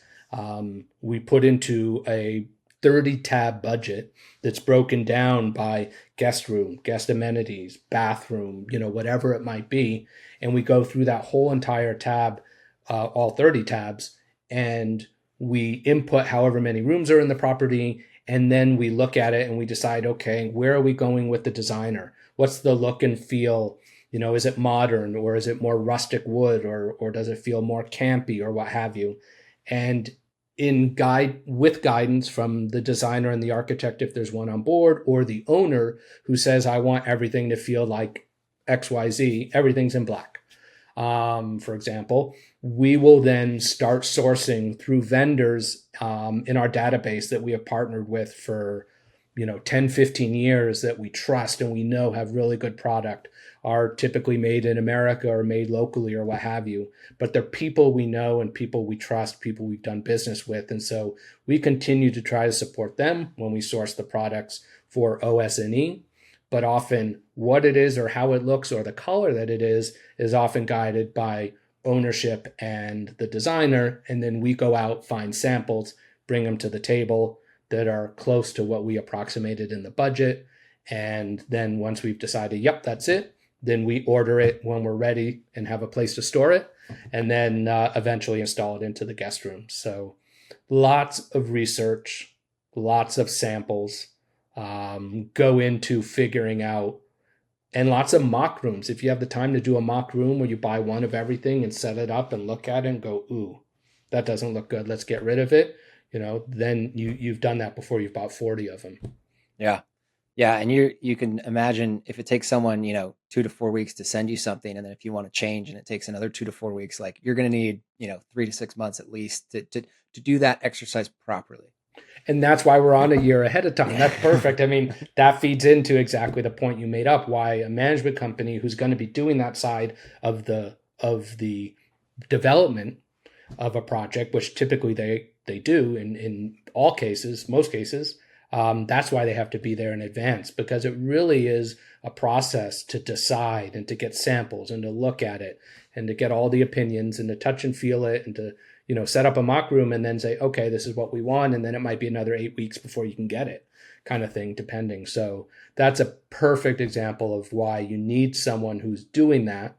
we put into a 30 tab budget that's broken down by guest room, guest amenities, bathroom, whatever it might be. And we go through that whole entire tab, all 30 tabs, and we input however many rooms are in the property. And then we look at it and we decide, okay, where are we going with the designer? What's the look and feel? Is it modern, or is it more rustic wood, or does it feel more campy, or what have you? And with guidance from the designer and the architect, if there's one on board, or the owner who says, I want everything to feel like XYZ, everything's in black. For example, we will then start sourcing through vendors in our database that we have partnered with for 10, 15 years, that we trust and we know have really good product, are typically made in America or made locally or what have you. But they're people we know and people we trust, people we've done business with. And so we continue to try to support them when we source the products for OS&E. But often what it is or how it looks or the color that it is often guided by ownership and the designer. And then we go out, find samples, bring them to the table that are close to what we approximated in the budget. And then once we've decided, yep, that's it, then we order it when we're ready and have a place to store it, and then eventually install it into the guest room. So lots of research, lots of samples go into figuring out, and lots of mock rooms. If you have the time to do a mock room where you buy one of everything and set it up and look at it and go, ooh, that doesn't look good, let's get rid of it. Then you've done that before you've bought 40 of them. Yeah. Yeah. And you can imagine if it takes someone, 2 to 4 weeks to send you something. And then if you want to change and it takes another 2 to 4 weeks, like you're going to need, 3 to 6 months at least to do that exercise properly. And that's why we're on a year ahead of time. That's perfect. I mean, that feeds into exactly the point you made up, why a management company who's going to be doing that side of the development of a project, which typically they do in all cases, most cases, that's why they have to be there in advance, because it really is a process to decide and to get samples and to look at it and to get all the opinions and to touch and feel it and to set up a mock room and then say, okay, this is what we want. And then it might be another 8 weeks before you can get it, kind of thing, depending. So that's a perfect example of why you need someone who's doing that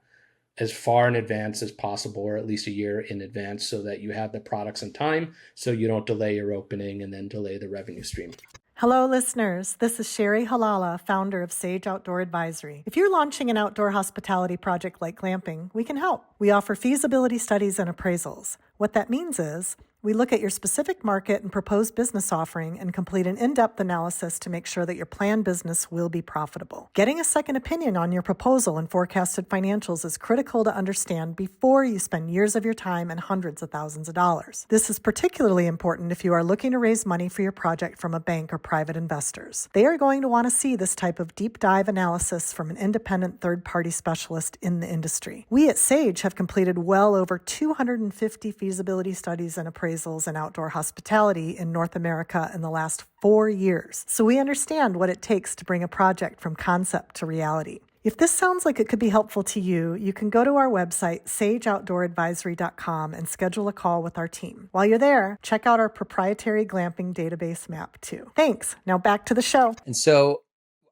as far in advance as possible, or at least a year in advance, so that you have the products in time, so you don't delay your opening and then delay the revenue stream. Hello, listeners. This is Sherry Halala, founder of Sage Outdoor Advisory. If you're launching an outdoor hospitality project like glamping, we can help. We offer feasibility studies and appraisals. What that means is we look at your specific market and proposed business offering and complete an in-depth analysis to make sure that your planned business will be profitable. Getting a second opinion on your proposal and forecasted financials is critical to understand before you spend years of your time and hundreds of thousands of dollars. This is particularly important if you are looking to raise money for your project from a bank or private investors. They are going to want to see this type of deep dive analysis from an independent third-party specialist in the industry. We at Sage have completed well over 250 feasibility studies and appraisals in outdoor hospitality in North America in the last 4 years. So we understand what it takes to bring a project from concept to reality. If this sounds like it could be helpful to you, you can go to our website, sageoutdooradvisory.com, and schedule a call with our team. While you're there, check out our proprietary glamping database map too. Thanks. Now back to the show. And so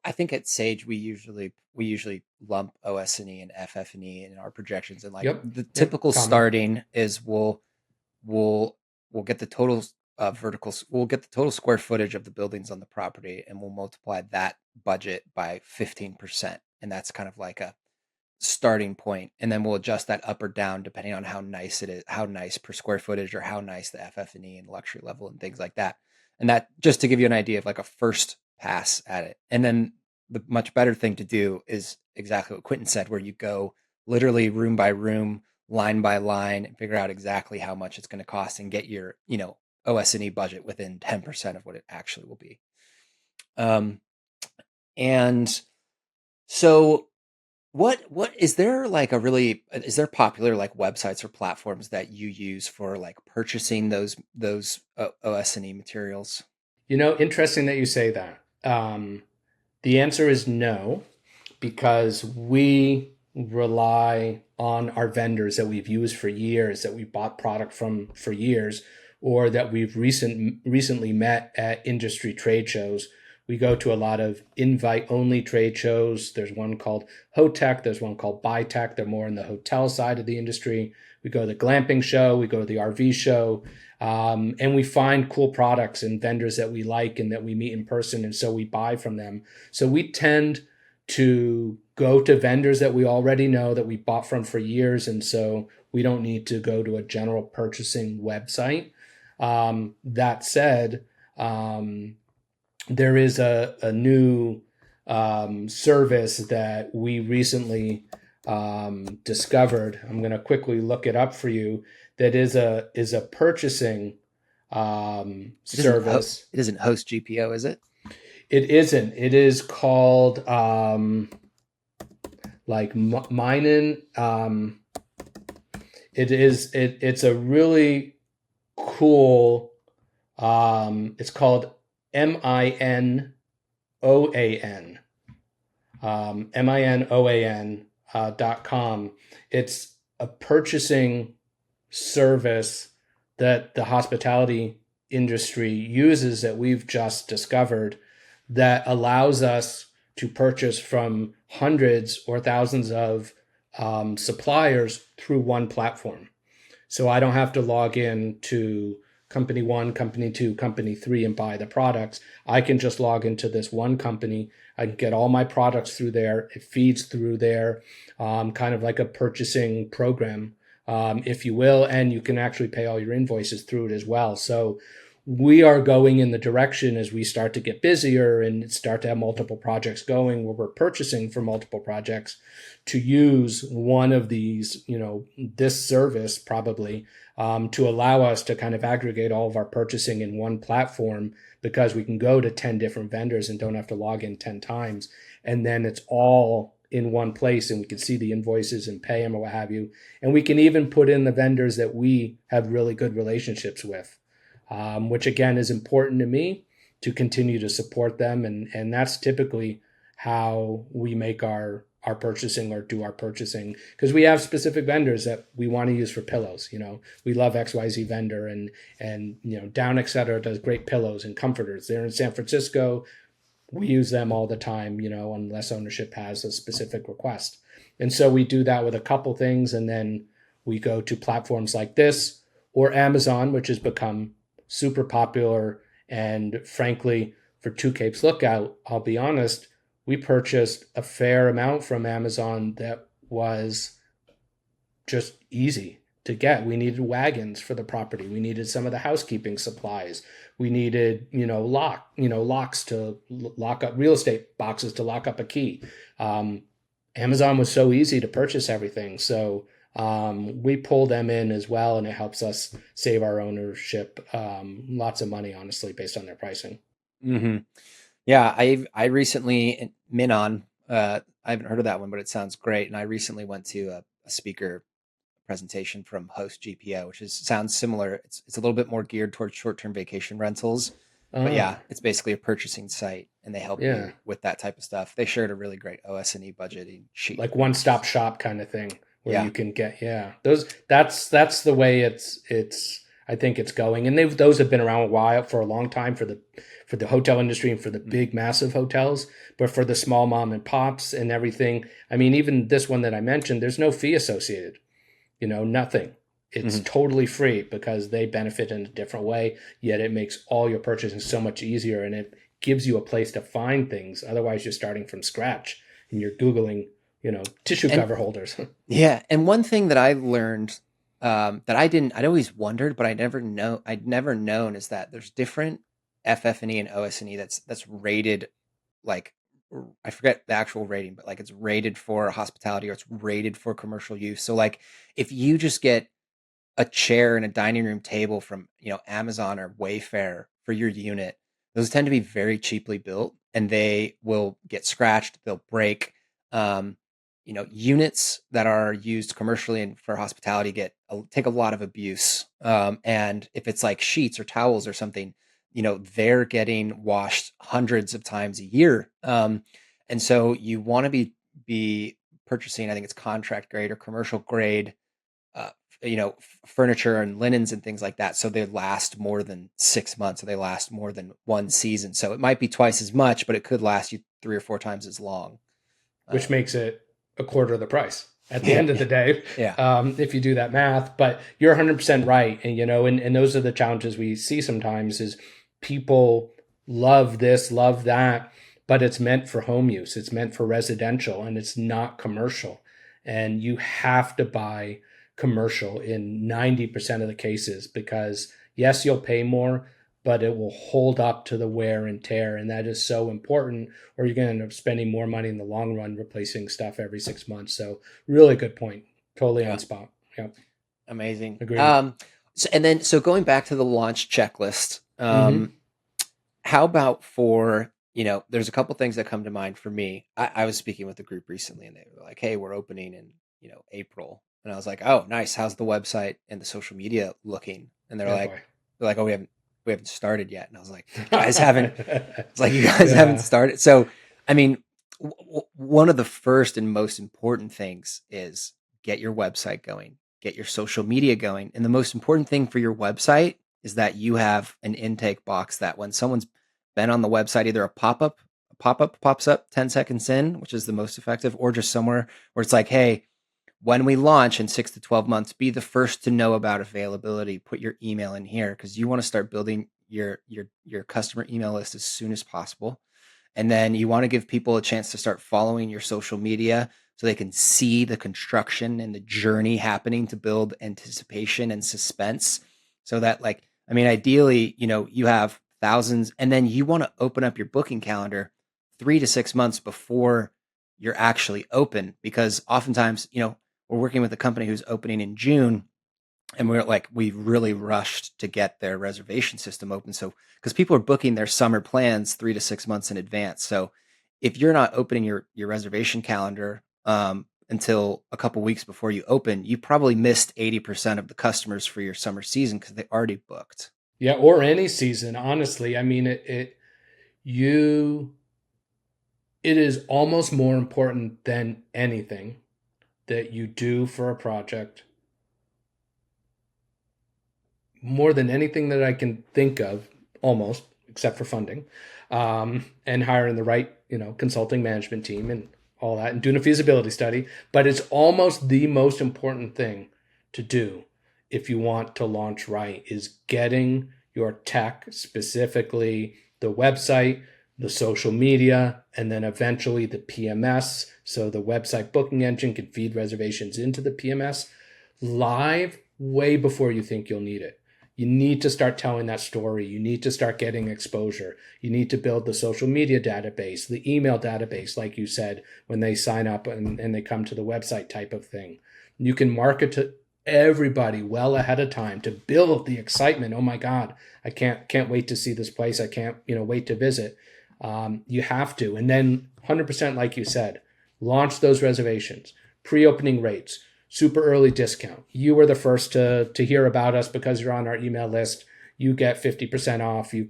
I think at Sage, we usually lump OS&E and FF&E in our projections. And the typical starting is we'll get the total we'll get the total square footage of the buildings on the property, and we'll multiply that budget by 15%. And that's kind of like a starting point. And then we'll adjust that up or down depending on how nice it is, how nice per square footage, or how nice the FF&E and luxury level and things like that. And that just to give you an idea of like a first pass at it. And then the much better thing to do is exactly what Quentin said, where you go literally room by room, line by line, and figure out exactly how much it's going to cost and get your, OS&E budget within 10% of what it actually will be. And so what is there like is there popular like websites or platforms that you use for like purchasing those OS&E materials? Interesting that you say that. The answer is no, because we rely on our vendors that we've used for years, that we bought product from for years, or that we've recently met at industry trade shows. We go to a lot of invite-only trade shows. There's one called Hotech. There's one called BuyTech. They're more in the hotel side of the industry. We go to the Glamping show. We go to the RV show. And we find cool products and vendors that we like and that we meet in person. And so we buy from them. So we tend to go to vendors that we already know, that we bought from for years. And so we don't need to go to a general purchasing website. That said, there is a new service that we recently discovered. I'm going to quickly look it up for you. That is a purchasing service. It isn't Host GPO, is it? It isn't. It is called like Minen. It's a really cool. It's called MINOAN. MINOAN.com. It's a purchasing service that the hospitality industry uses, that we've just discovered, that allows us to purchase from hundreds or thousands of suppliers through one platform. So I don't have to log in to company 1, company 2, company 3 and buy the products. I can just log into this one company. I can get all my products through there. It feeds through there, kind of like a purchasing program, if you will, and you can actually pay all your invoices through it as well. So we are going in the direction, as we start to get busier and start to have multiple projects going where we're purchasing for multiple projects, to use one of these, this service probably, to allow us to kind of aggregate all of our purchasing in one platform, because we can go to 10 different vendors and don't have to log in 10 times. And then it's all in one place, and we can see the invoices and pay them or what have you. And we can even put in the vendors that we have really good relationships with, which again is important to me, to continue to support them. And that's typically how we make our purchasing, or do our purchasing, because we have specific vendors that we want to use for pillows. We love XYZ vendor, and Down Etc. does great pillows and comforters. They're in San Francisco. We use them all the time, unless ownership has a specific request. And so we do that with a couple things. And then we go to platforms like this, or Amazon, which has become super popular. And frankly, for Two Capes Lookout, I'll be honest, we purchased a fair amount from Amazon that was just easy to get. We needed wagons for the property. We needed some of the housekeeping supplies. We needed, locks to lock up, real estate boxes to lock up a key. Amazon was so easy to purchase everything. So we pull them in as well, and it helps us save our ownership lots of money, honestly, based on their pricing. Mm-hmm. Yeah, I recently, Minon, I haven't heard of that one, but it sounds great. And I recently went to a speaker presentation from Host GPO, which sounds similar. It's a little bit more geared towards short-term vacation rentals. But yeah, it's basically a purchasing site, and they help you with that type of stuff. They shared a really great OS&E budgeting sheet. Like one-stop shop kind of thing, where you can get, that's the way it's I think it's going. And those have been around for a long time for the hotel industry and for the big, massive hotels. But for the small mom and pops and everything, I mean, even this one that I mentioned, there's no fee associated, nothing. It's totally free, because they benefit in a different way, yet it makes all your purchasing so much easier, and it gives you a place to find things. Otherwise, you're starting from scratch and you're Googling, tissue cover holders. Yeah. And one thing that I learned that I'd always wondered, but I'd never known, is that there's different FF&E and OS&E that's rated, like, I forget the actual rating, but like it's rated for hospitality or it's rated for commercial use. So like if you just get a chair and a dining room table from, Amazon or Wayfair for your unit, those tend to be very cheaply built, and they will get scratched, they'll break. Units that are used commercially and for hospitality take a lot of abuse. And if it's like sheets or towels or something, they're getting washed hundreds of times a year. And so you want to be purchasing, I think it's contract grade or commercial grade, uh, furniture and linens and things like that. So they last more than 6 months, or they last more than one season. So it might be twice as much, but it could last you 3 or 4 times as long. Which makes it a quarter of the price at the end of the day. Yeah. If you do that math, but you're 100% right. And, and those are the challenges we see sometimes is people love this, love that, but it's meant for home use. It's meant for residential, and it's not commercial. And you have to buy commercial in 90% of the cases, because yes, you'll pay more, but it will hold up to the wear and tear. And that is so important, or you're going to end up spending more money in the long run replacing stuff every 6 months. So really good point. Totally on spot. Yeah. Amazing. Agreed. So going back to the launch checklist, how about there's a couple things that come to mind for me. I was speaking with a group recently, and they were like, hey, we're opening in, April. And I was like, oh, nice. How's the website and the social media looking? And they're like, oh, we haven't started yet. And I was like, you guys haven't started. So, I mean, one of the first and most important things is get your website going, get your social media going. And the most important thing for your website is that you have an intake box that when someone's been on the website, either a pop-up pops up 10 seconds in, which is the most effective, or just somewhere where it's like, hey, when we launch in 6 to 12 months, be the first to know about availability. Put your email in here, because you want to start building your customer email list as soon as possible. And then you want to give people a chance to start following your social media so they can see the construction and the journey happening to build anticipation and suspense. So that, ideally, you have thousands, and then you want to open up your booking calendar 3 to 6 months before you're actually open, because oftentimes, we're working with a company who's opening in June, and we really rushed to get their reservation system open. So, because people are booking their summer plans 3 to 6 months in advance. So if you're not opening your reservation calendar until a couple weeks before you open, you probably missed 80% of the customers for your summer season, because they already booked. Yeah. Or any season, honestly. I mean, it is almost more important than anything that you do for a project, more than anything that I can think of, almost, except for funding, and hiring the right, consulting management team and all that, and doing a feasibility study. But it's almost the most important thing to do if you want to launch right, is getting your tech, specifically the website, the social media, and then eventually the PMS. So the website booking engine can feed reservations into the PMS live way before you think you'll need it. You need to start telling that story. You need to start getting exposure. You need to build the social media database, the email database, like you said, when they sign up and they come to the website type of thing. You can market to everybody well ahead of time to build the excitement. Oh my God, I can't wait to see this place. I can't, wait to visit. You have to. And then 100%, like you said, launch those reservations, pre-opening rates, super early discount. You were the first to hear about us because you're on our email list. You get 50% off. You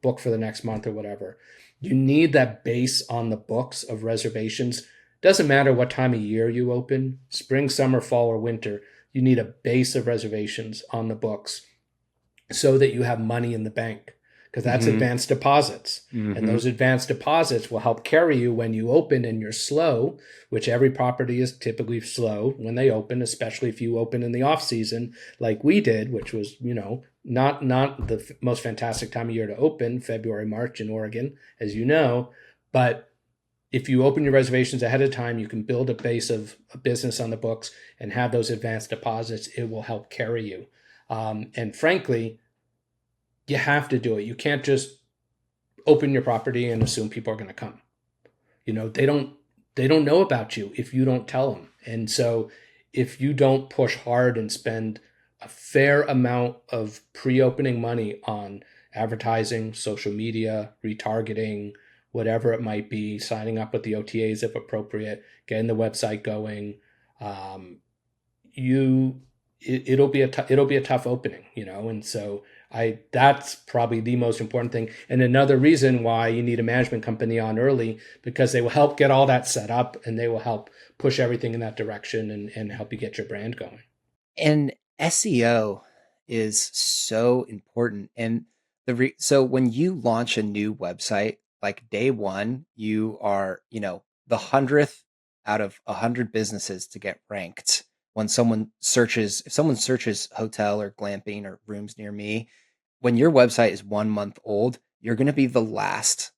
book for the next month or whatever. You need that base on the books of reservations. Doesn't matter what time of year you open, spring, summer, fall, or winter. You need a base of reservations on the books so that you have money in the bank, because that's advanced deposits. And those advanced deposits will help carry you when you open and you're slow, which every property is typically slow when they open, especially if you open in the off season like we did, which was, not the most fantastic time of year to open, February, March in Oregon, as you know. But if you open your reservations ahead of time, you can build a base of a business on the books and have those advanced deposits. It will help carry you. And frankly, you have to do it. You can't just open your property and assume people are going to come. They don't know about you if you don't tell them. And so if you don't push hard and spend a fair amount of pre-opening money on advertising, social media, retargeting, whatever it might be, signing up with the OTAs if appropriate, getting the website going. It'll be a tough opening, and so that's probably the most important thing. And another reason why you need a management company on early, because they will help get all that set up and they will help push everything in that direction and help you get your brand going. And SEO is so important. And so when you launch a new website, like day one, you are, the 100th out of 100 businesses to get ranked. When if someone searches hotel or glamping or rooms near me, when your website is 1 month old, you're going to be the last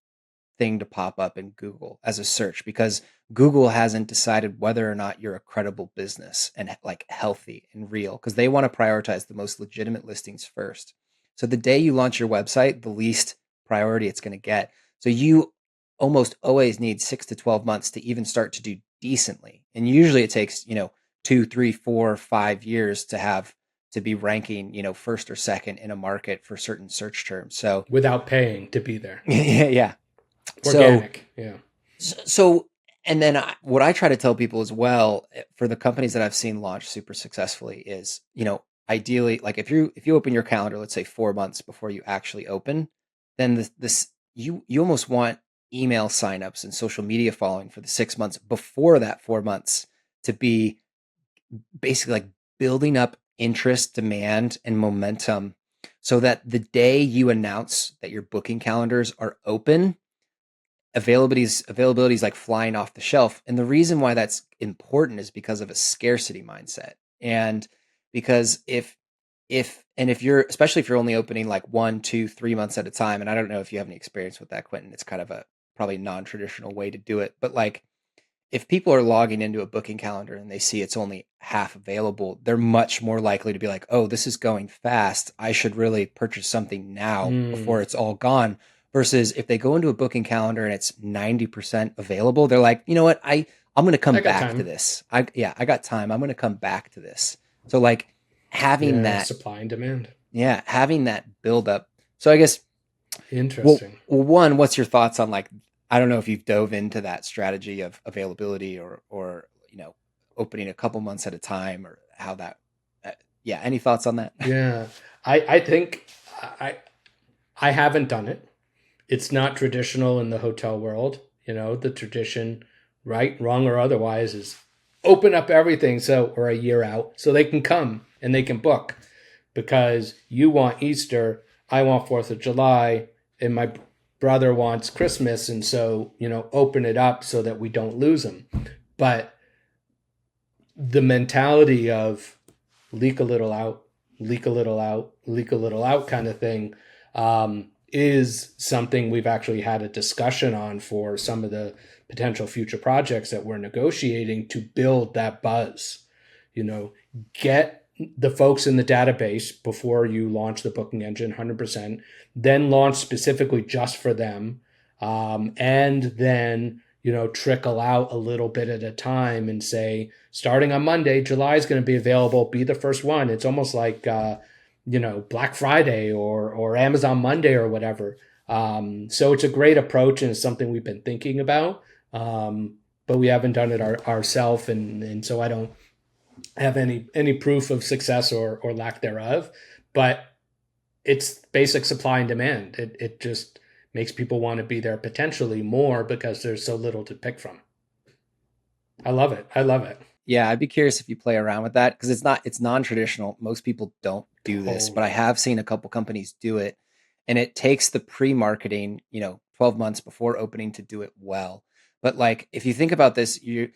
thing to pop up in Google as a search, because Google hasn't decided whether or not you're a credible business and like healthy and real, because they want to prioritize the most legitimate listings first. So the day you launch your website, the least priority it's going to get. So you almost always need 6 to 12 months to even start to do decently. And usually it takes, 2, 3, 4, 5 years to be ranking, first or second in a market for certain search terms. So without paying to be there. Yeah. Organic. So, and then what I try to tell people as well, for the companies that I've seen launch super successfully, is, ideally, like if you open your calendar, let's say 4 months before you actually open, then you almost want email signups and social media following for the 6 months before that 4 months to be basically like building up interest, demand, and momentum, so that the day you announce that your booking calendars are open, availability is like flying off the shelf. And the reason why that's important is because of a scarcity mindset. And because if you're, especially if you're only opening like 1, 2, 3 months at a time, and I don't know if you have any experience with that, Quentin, it's kind of a probably non-traditional way to do it, but like if people are logging into a booking calendar and they see it's only half available, they're much more likely to be like, oh, this is going fast, I should really purchase something now before it's all gone. Versus if they go into a booking calendar and it's 90% available, they're like, you know what, I'm going to come back to this. I got time. I'm going to come back to this. So like having that supply and demand. Yeah, having that build up. So I guess interesting. Well, one, what's your thoughts on, like, I don't know if you've dove into that strategy of availability or opening a couple months at a time, or how that any thoughts on that? Yeah. I think I haven't done it. It's not traditional in the hotel world. The tradition, right, wrong, or otherwise, is open up everything or a year out so they can come and they can book, because you want Easter, I want 4th of July, and my brother wants Christmas. And so, open it up so that we don't lose them. But the mentality of leak a little out, leak a little out, leak a little out kind of thing, is something we've actually had a discussion on for some of the potential future projects that we're negotiating, to build that buzz. Get the folks in the database before you launch the booking engine 100%, then launch specifically just for them, and then trickle out a little bit at a time and say, starting on Monday, July is going to be available, be the first one. It's almost like Black Friday or Amazon Monday or whatever. So it's a great approach, and it's something we've been thinking about, but we haven't done it ourselves, and so I don't have any proof of success or lack thereof. But it's basic supply and demand. It just makes people want to be there potentially more because there's so little to pick from. I love it. Yeah, I'd be curious if you play around with that, because it's non-traditional. Most people don't do this, but I have seen a couple companies do it, and it takes the pre-marketing, 12 months before opening to do it well. But like, if you think about this, you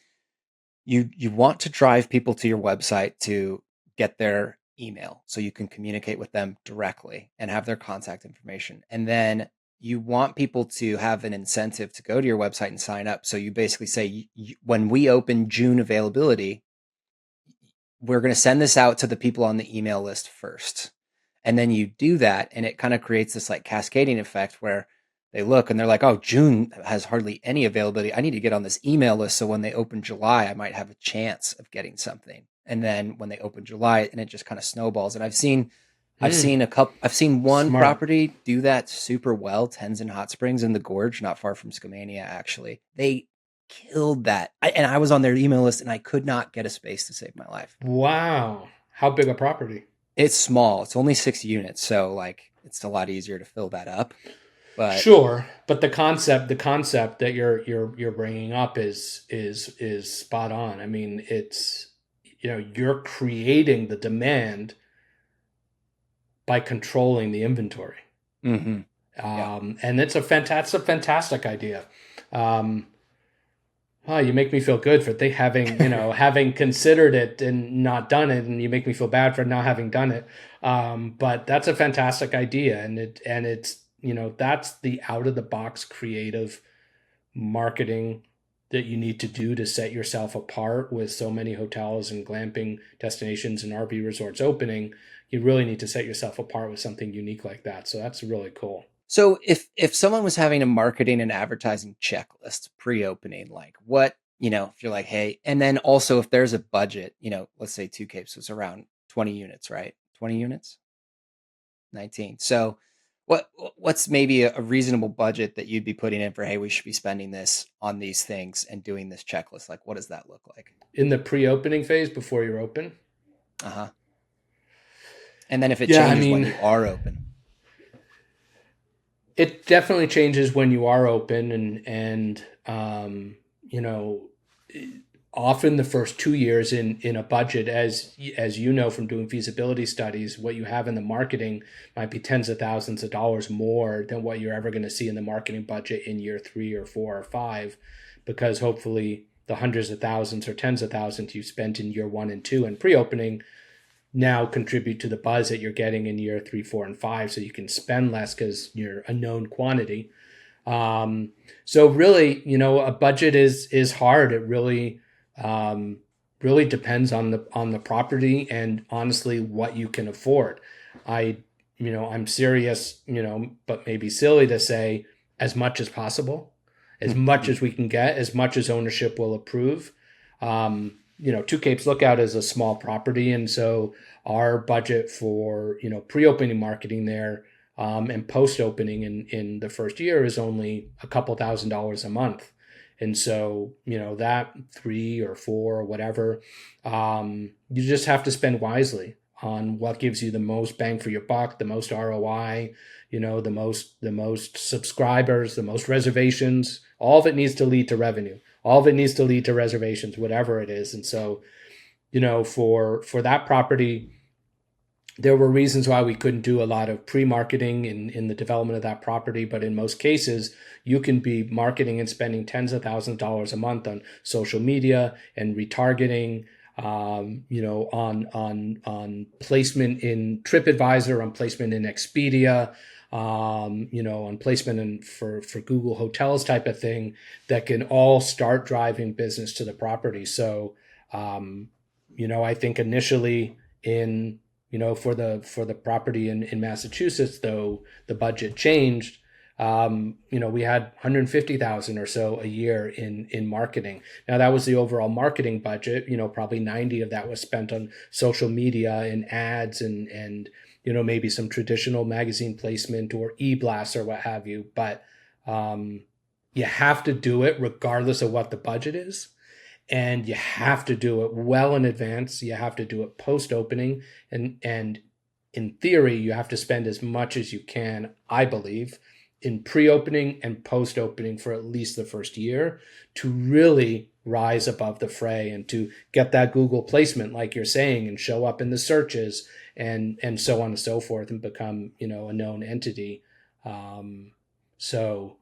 want to drive people to your website to get their email so you can communicate with them directly and have their contact information. And then you want people to have an incentive to go to your website and sign up. So you basically say, when we open June availability, we're going to send this out to the people on the email list first. And then you do that, and it kind of creates this like cascading effect where they look and they're like, oh, June has hardly any availability. I need to get on this email list so when they open July, I might have a chance of getting something. and then when they open July, and it just kind of snowballs. And I've seen one Smart. property do that super well, Tenzin Hot Springs in the Gorge, not far from Skamania, actually. They killed that. And I was on their email list, and I could not get a space to save my life. Wow. How big a property? It's small. It's only 6 units, so like it's a lot easier to fill that up. But sure, but the concept that you're bringing up is spot on. I mean, it's, you're creating the demand by controlling the inventory. Mm-hmm. And it's a fantastic idea. You make me feel good for having considered it and not done it, and you make me feel bad for not having done it. But that's a fantastic idea, and it's that's the out of the box creative marketing that you need to do to set yourself apart. With so many hotels and glamping destinations and RV resorts opening, you really need to set yourself apart with something unique like that. So that's really cool. So if someone was having a marketing and advertising checklist pre-opening, like what, if you're like, hey, and then also if there's a budget, let's say Two Capes was around 20 units, right? 20 units? 19. So what's maybe a reasonable budget that you'd be putting in for, hey, we should be spending this on these things and doing this checklist? Like, what does that look like? In the pre-opening phase before you're open? Uh-huh. And then if it changes when you are open? It definitely changes when you are open, and often the first 2 years in a budget, as you know from doing feasibility studies, what you have in the marketing might be tens of thousands of dollars more than what you're ever going to see in the marketing budget in year 3 or 4 or 5, because hopefully the hundreds of thousands or tens of thousands you spent in year 1 and 2 and pre-opening now contribute to the buzz that you're getting in year 3, 4, and 5, so you can spend less because you're a known quantity. So really, a budget is hard. It really depends on the property and honestly what you can afford. I'm serious, but maybe silly to say as much as possible, as much as we can get, as much as ownership will approve. Two Capes Lookout is a small property, and so our budget for pre-opening marketing there and post-opening in the first year is only a couple $1,000s a month. And so that 3 or 4 or whatever, you just have to spend wisely on what gives you the most bang for your buck, the most ROI, the most subscribers, the most reservations. All of it needs to lead to revenue. All of it needs to lead to reservations, whatever it is. And so, for that property, there were reasons why we couldn't do a lot of pre-marketing in the development of that property. But in most cases, you can be marketing and spending tens of thousands of dollars a month on social media and retargeting, on placement in TripAdvisor, on placement in Expedia, on placement for Google Hotels type of thing that can all start driving business to the property. So, I think initially for the property in Massachusetts, though the budget changed, we had $150,000 or so a year in marketing. Now that was the overall marketing budget. Probably 90 of that was spent on social media and ads and maybe some traditional magazine placement or e-blasts or what have you. But you have to do it regardless of what the budget is. And you have to do it well in advance. You have to do it post-opening. And in theory, you have to spend as much as you can, I believe, in pre-opening and post-opening for at least the first year to really rise above the fray and to get that Google placement, like you're saying, and show up in the searches and so on and so forth and become, a known entity. So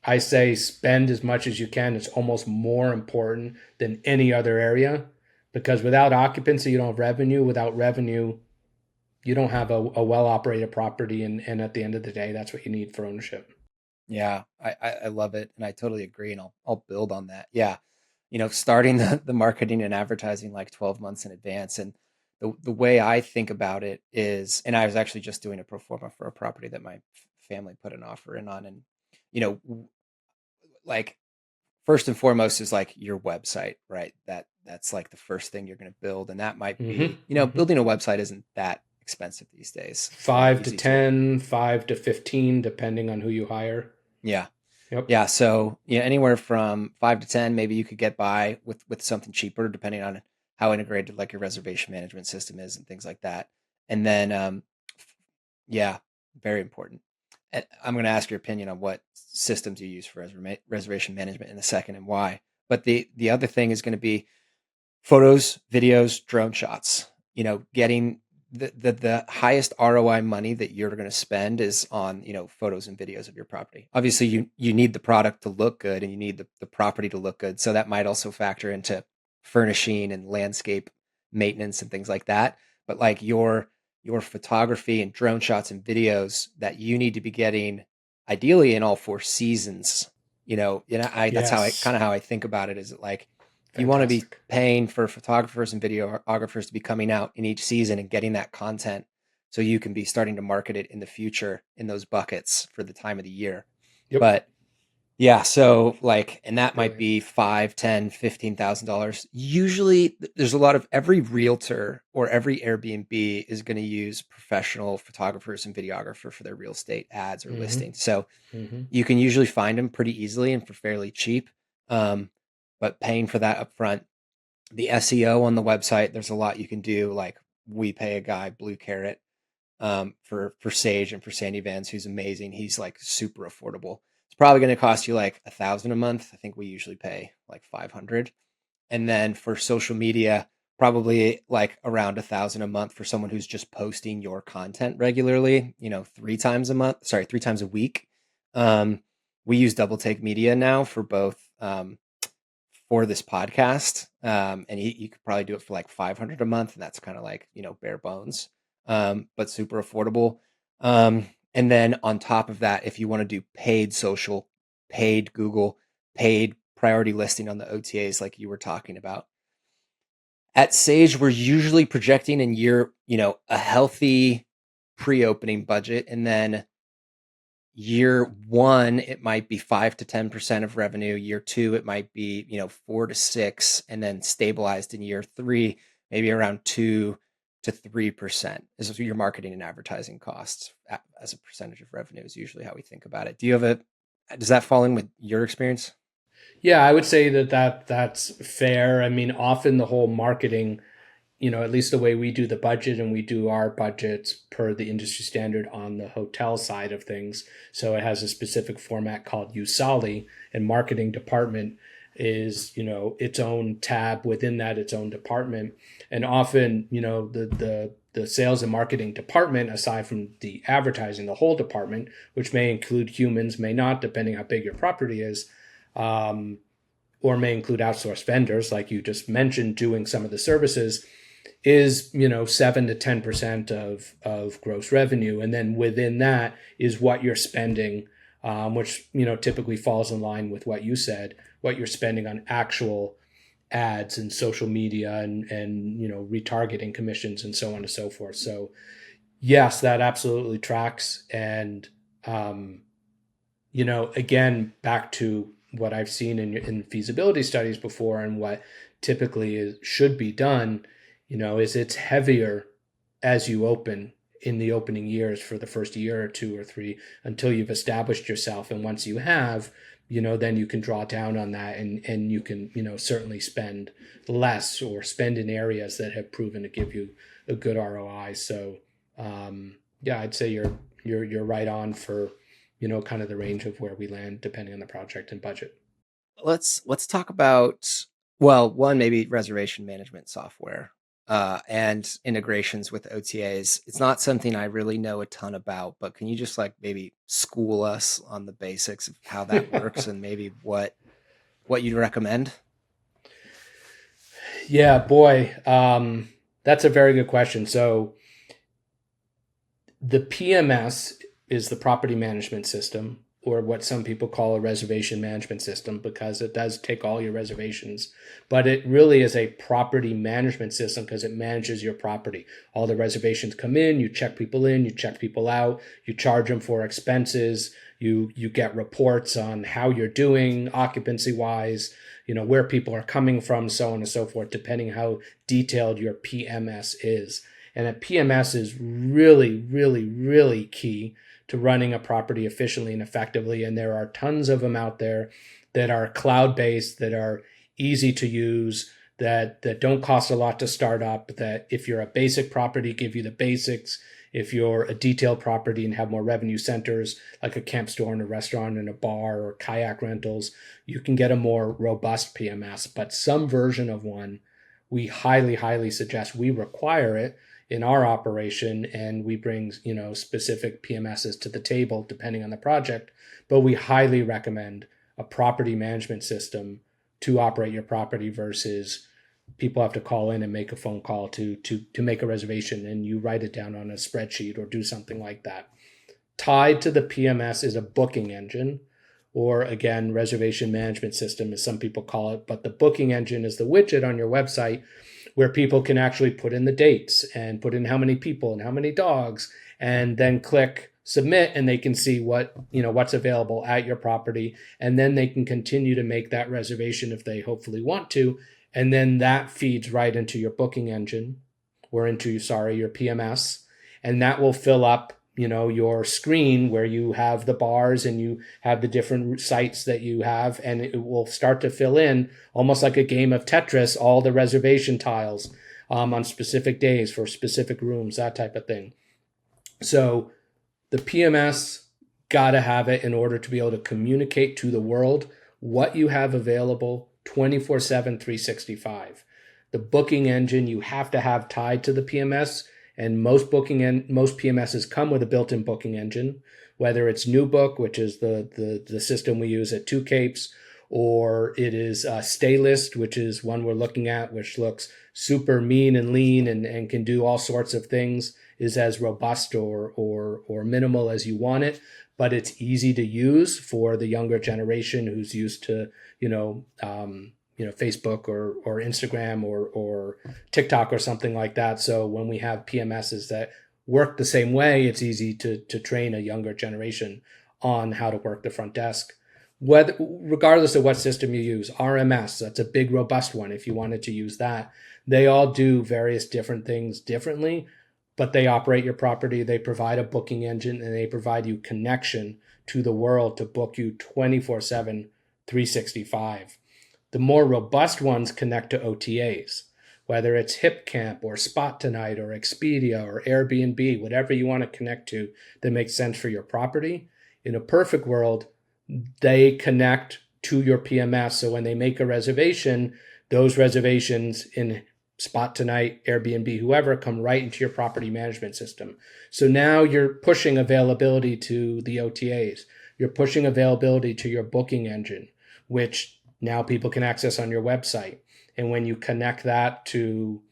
I say spend as much as you can. It's almost more important than any other area, because without occupancy, you don't have revenue. Without revenue, you don't have a well-operated property. And at the end of the day, that's what you need for ownership. Yeah, I love it. And I totally agree. And I'll build on that. Yeah. Starting the marketing and advertising like 12 months in advance. And the way I think about it is, and I was actually just doing a pro forma for a property that my family put an offer in on. And, like first and foremost is like your website, right? that's like the first thing you're going to build. And that might be, Mm-hmm. building a website isn't that expensive these days. 5 to 10, 5 to 15, depending on who you hire. Yeah. Yep. Yeah. So anywhere from 5 to 10, maybe you could get by with something cheaper, depending on how integrated like your reservation management system is and things like that. And then, yeah, very important. And I'm going to ask your opinion on what systems you use for reservation management in a second and why. But the other thing is going to be photos, videos, drone shots. Getting the highest ROI money that you're going to spend is on photos and videos of your property. Obviously, you need the product to look good and you need the property to look good. So that might also factor into furnishing and landscape maintenance and things like that. But like your photography and drone shots and videos that you need to be getting ideally in all 4 seasons. That's how I think about it. Is it like you want to be paying for photographers and videographers to be coming out in each season and getting that content so you can be starting to market it in the future in those buckets for the time of the year. Yep. But yeah, so like, and that might be $5,000, $10,000, $15,000. Usually there's a lot of every realtor or every Airbnb is going to use professional photographers and videographers for their real estate ads or listings. So you can usually find them pretty easily and for fairly cheap. But paying for that up front, the SEO on the website, there's a lot you can do. Like we pay a guy, Blue Carrot, for Sage and for Sandy Vance, who's amazing. He's like super affordable. It's probably going to cost you like $1,000 a month. I think we usually pay like $500. And then for social media, probably like around $1,000 a month for someone who's just posting your content regularly, 3 times a week. We use Double Take Media now for both, for this podcast. And you could probably do it for like $500 a month. And that's kind of like, bare bones, but super affordable. And then on top of that, if you want to do paid social, paid Google, paid priority listing on the OTAs, like you were talking about, at Sage, we're usually projecting in year, a healthy pre-opening budget. And then year 1, it might be 5 to 10% of revenue. Year 2, it might be, 4 to 6, and then stabilized in year 3, maybe around 2 to 3% is your marketing and advertising costs as a percentage of revenue is usually how we think about it. Does that fall in with your experience? Yeah, I would say that's fair. I mean, often the whole marketing, at least the way we do the budget, and we do our budgets per the industry standard on the hotel side of things. So it has a specific format called USALI, and marketing department is, its own tab within that, its own department. And often, the sales and marketing department, aside from the advertising, the whole department, which may include humans, may not, depending how big your property is, or may include outsourced vendors, like you just mentioned, doing some of the services, is 7 to 10% of gross revenue. And then within that is what you're spending, which typically falls in line with what you said, what you're spending on actual ads and social media and retargeting commissions and so on and so forth. So yes, that absolutely tracks. And again, back to what I've seen in feasibility studies before, and what typically should be done, is it's heavier as you open in the opening years for the first year or 2 or 3 until you've established yourself. And once you have, then you can draw down on that and you can, certainly spend less or spend in areas that have proven to give you a good ROI. So, yeah, I'd say you're right on for, kind of the range of where we land depending on the project and budget. Let's talk about, well, one, maybe reservation management software. And integrations with OTAs. It's not something I really know a ton about, but can you just like maybe school us on the basics of how that works and maybe what you'd recommend? Yeah, boy, that's a very good question. So the PMS is the property management system, or what some people call a reservation management system, because it does take all your reservations, but it really is a property management system because it manages your property. All the reservations come in, you check people in, you check people out, you charge them for expenses, you get reports on how you're doing occupancy wise, where people are coming from, so on and so forth, depending how detailed your PMS is. And a PMS is really, really, really key to running a property efficiently and effectively. And there are tons of them out there that are cloud-based, that are easy to use, that don't cost a lot to start up, that if you're a basic property, give you the basics. If you're a detailed property and have more revenue centers, like a camp store and a restaurant and a bar or kayak rentals, you can get a more robust PMS. But some version of one, we highly, highly suggest. We require it in our operation, and we bring, specific PMSs to the table depending on the project. But we highly recommend a property management system to operate your property versus people have to call in and make a phone call to make a reservation, and you write it down on a spreadsheet or do something like that. Tied to the PMS is a booking engine, or again, reservation management system, as some people call it. But the booking engine is the widget on your website where people can actually put in the dates and put in how many people and how many dogs, and then click submit, and they can see what's available at your property. And then they can continue to make that reservation if they hopefully want to. And then that feeds right into your booking engine, or into, your PMS. And that will fill up, your screen where you have the bars and you have the different sites that you have. And it will start to fill in, almost like a game of Tetris, all the reservation tiles on specific days for specific rooms, that type of thing. So the PMS, got to have it in order to be able to communicate to the world what you have available 24/7, 365. The booking engine you have to have tied to the PMS, and most PMSs come with a built-in booking engine, whether it's NewBook, which is the system we use at Two Capes, or it is Stay List, which is one we're looking at, which looks super mean and lean and can do all sorts of things, is as robust or minimal as you want it, but it's easy to use for the younger generation who's used to, Facebook or Instagram or TikTok or something like that. So when we have PMSs that work the same way, it's easy to train a younger generation on how to work the front desk. Regardless of what system you use, RMS, that's a big, robust one if you wanted to use that. They all do various different things differently, but they operate your property. They provide a booking engine, and they provide you connection to the world to book you 24/7, 365. The more robust ones connect to OTAs, whether it's HipCamp or Spot Tonight or Expedia or Airbnb, whatever you want to connect to that makes sense for your property. In a perfect world, they connect to your PMS. So when they make a reservation, those reservations in Spot Tonight, Airbnb, whoever, come right into your property management system. So now you're pushing availability to the OTAs. You're pushing availability to your booking engine, which now people can access on your website. And when you connect that to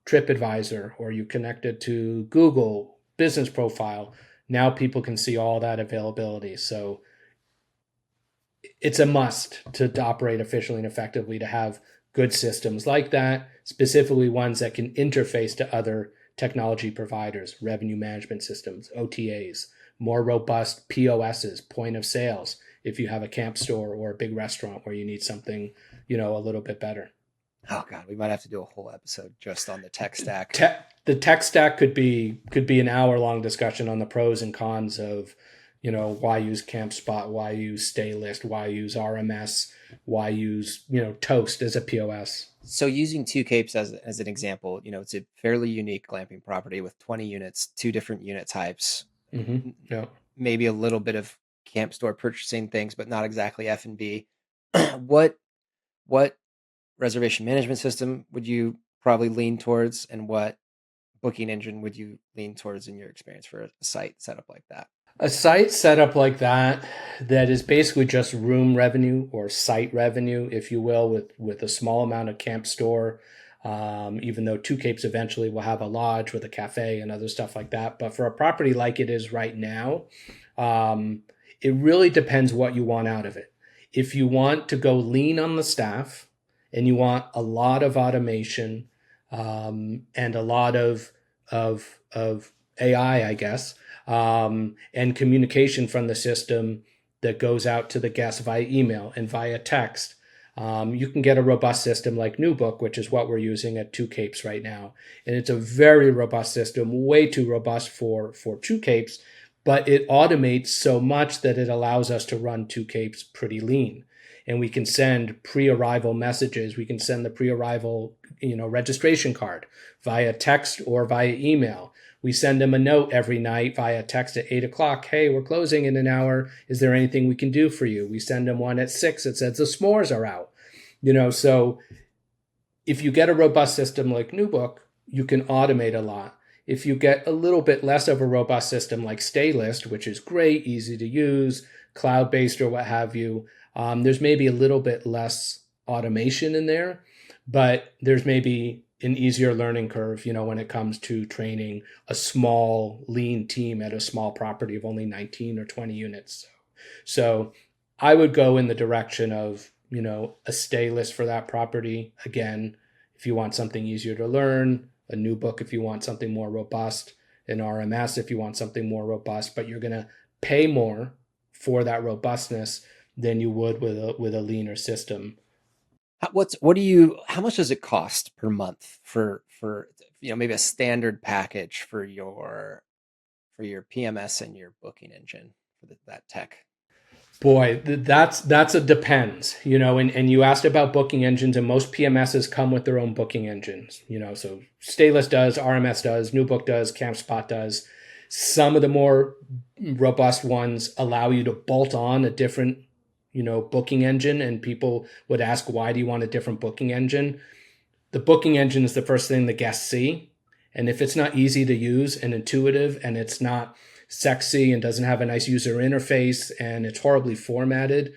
TripAdvisor, or you connect it to Google Business Profile, now people can see all that availability. So it's a must to operate efficiently and effectively, to have good systems like that, specifically ones that can interface to other technology providers, revenue management systems, OTAs, more robust POSs, point of sales, if you have a camp store or a big restaurant where you need something, a little bit better. Oh God, we might have to do a whole episode just on the tech stack. The tech stack could be an hour-long discussion on the pros and cons of, why use CampSpot, why use Stay List, why use RMS, why use, Toast as a POS. So using Two Capes as an example, it's a fairly unique glamping property with 20 units, 2 different unit types. Mm-hmm. Yeah. Maybe a little bit of camp store purchasing things, but not exactly F&B. What reservation management system would you probably lean towards, and what booking engine would you lean towards in your experience for a site setup like that? A site setup like that is basically just room revenue or site revenue, if you will, with a small amount of camp store, even though Two Capes eventually will have a lodge with a cafe and other stuff like that. But for a property like it is right now, It really depends what you want out of it. If you want to go lean on the staff and you want a lot of automation and a lot of AI, I guess, and communication from the system that goes out to the guests via email and via text, you can get a robust system like NewBook, which is what we're using at Two Capes right now. And it's a very robust system, way too robust for Two Capes, but it automates so much that it allows us to run Two Capes pretty lean. And we can send pre-arrival messages. We can send the pre-arrival, registration card via text or via email. We send them a note every night via text at 8:00. Hey, we're closing in an hour. Is there anything we can do for you? We send them one at 6 that says the s'mores are out. So if you get a robust system like NewBook, you can automate a lot. If you get a little bit less of a robust system like StayList, which is great, easy to use, cloud-based or what have you, there's maybe a little bit less automation in there, but there's maybe an easier learning curve, when it comes to training a small, lean team at a small property of only 19 or 20 units. So I would go in the direction of, a StayList for that property. Again, if you want something easier to learn, a NewBook if you want something more robust, an RMS if you want something more robust, but you're going to pay more for that robustness than you would with a leaner system. How much does it cost per month for maybe a standard package for your PMS and your booking engine for that tech? Boy, that's a depends, and you asked about booking engines, and most PMSs come with their own booking engines, so StayList does, RMS does, NewBook does, CampSpot does. Some of the more robust ones allow you to bolt on a different, booking engine, and people would ask, why do you want a different booking engine? The booking engine is the first thing the guests see, and if it's not easy to use and intuitive, and it's not sexy and doesn't have a nice user interface and it's horribly formatted,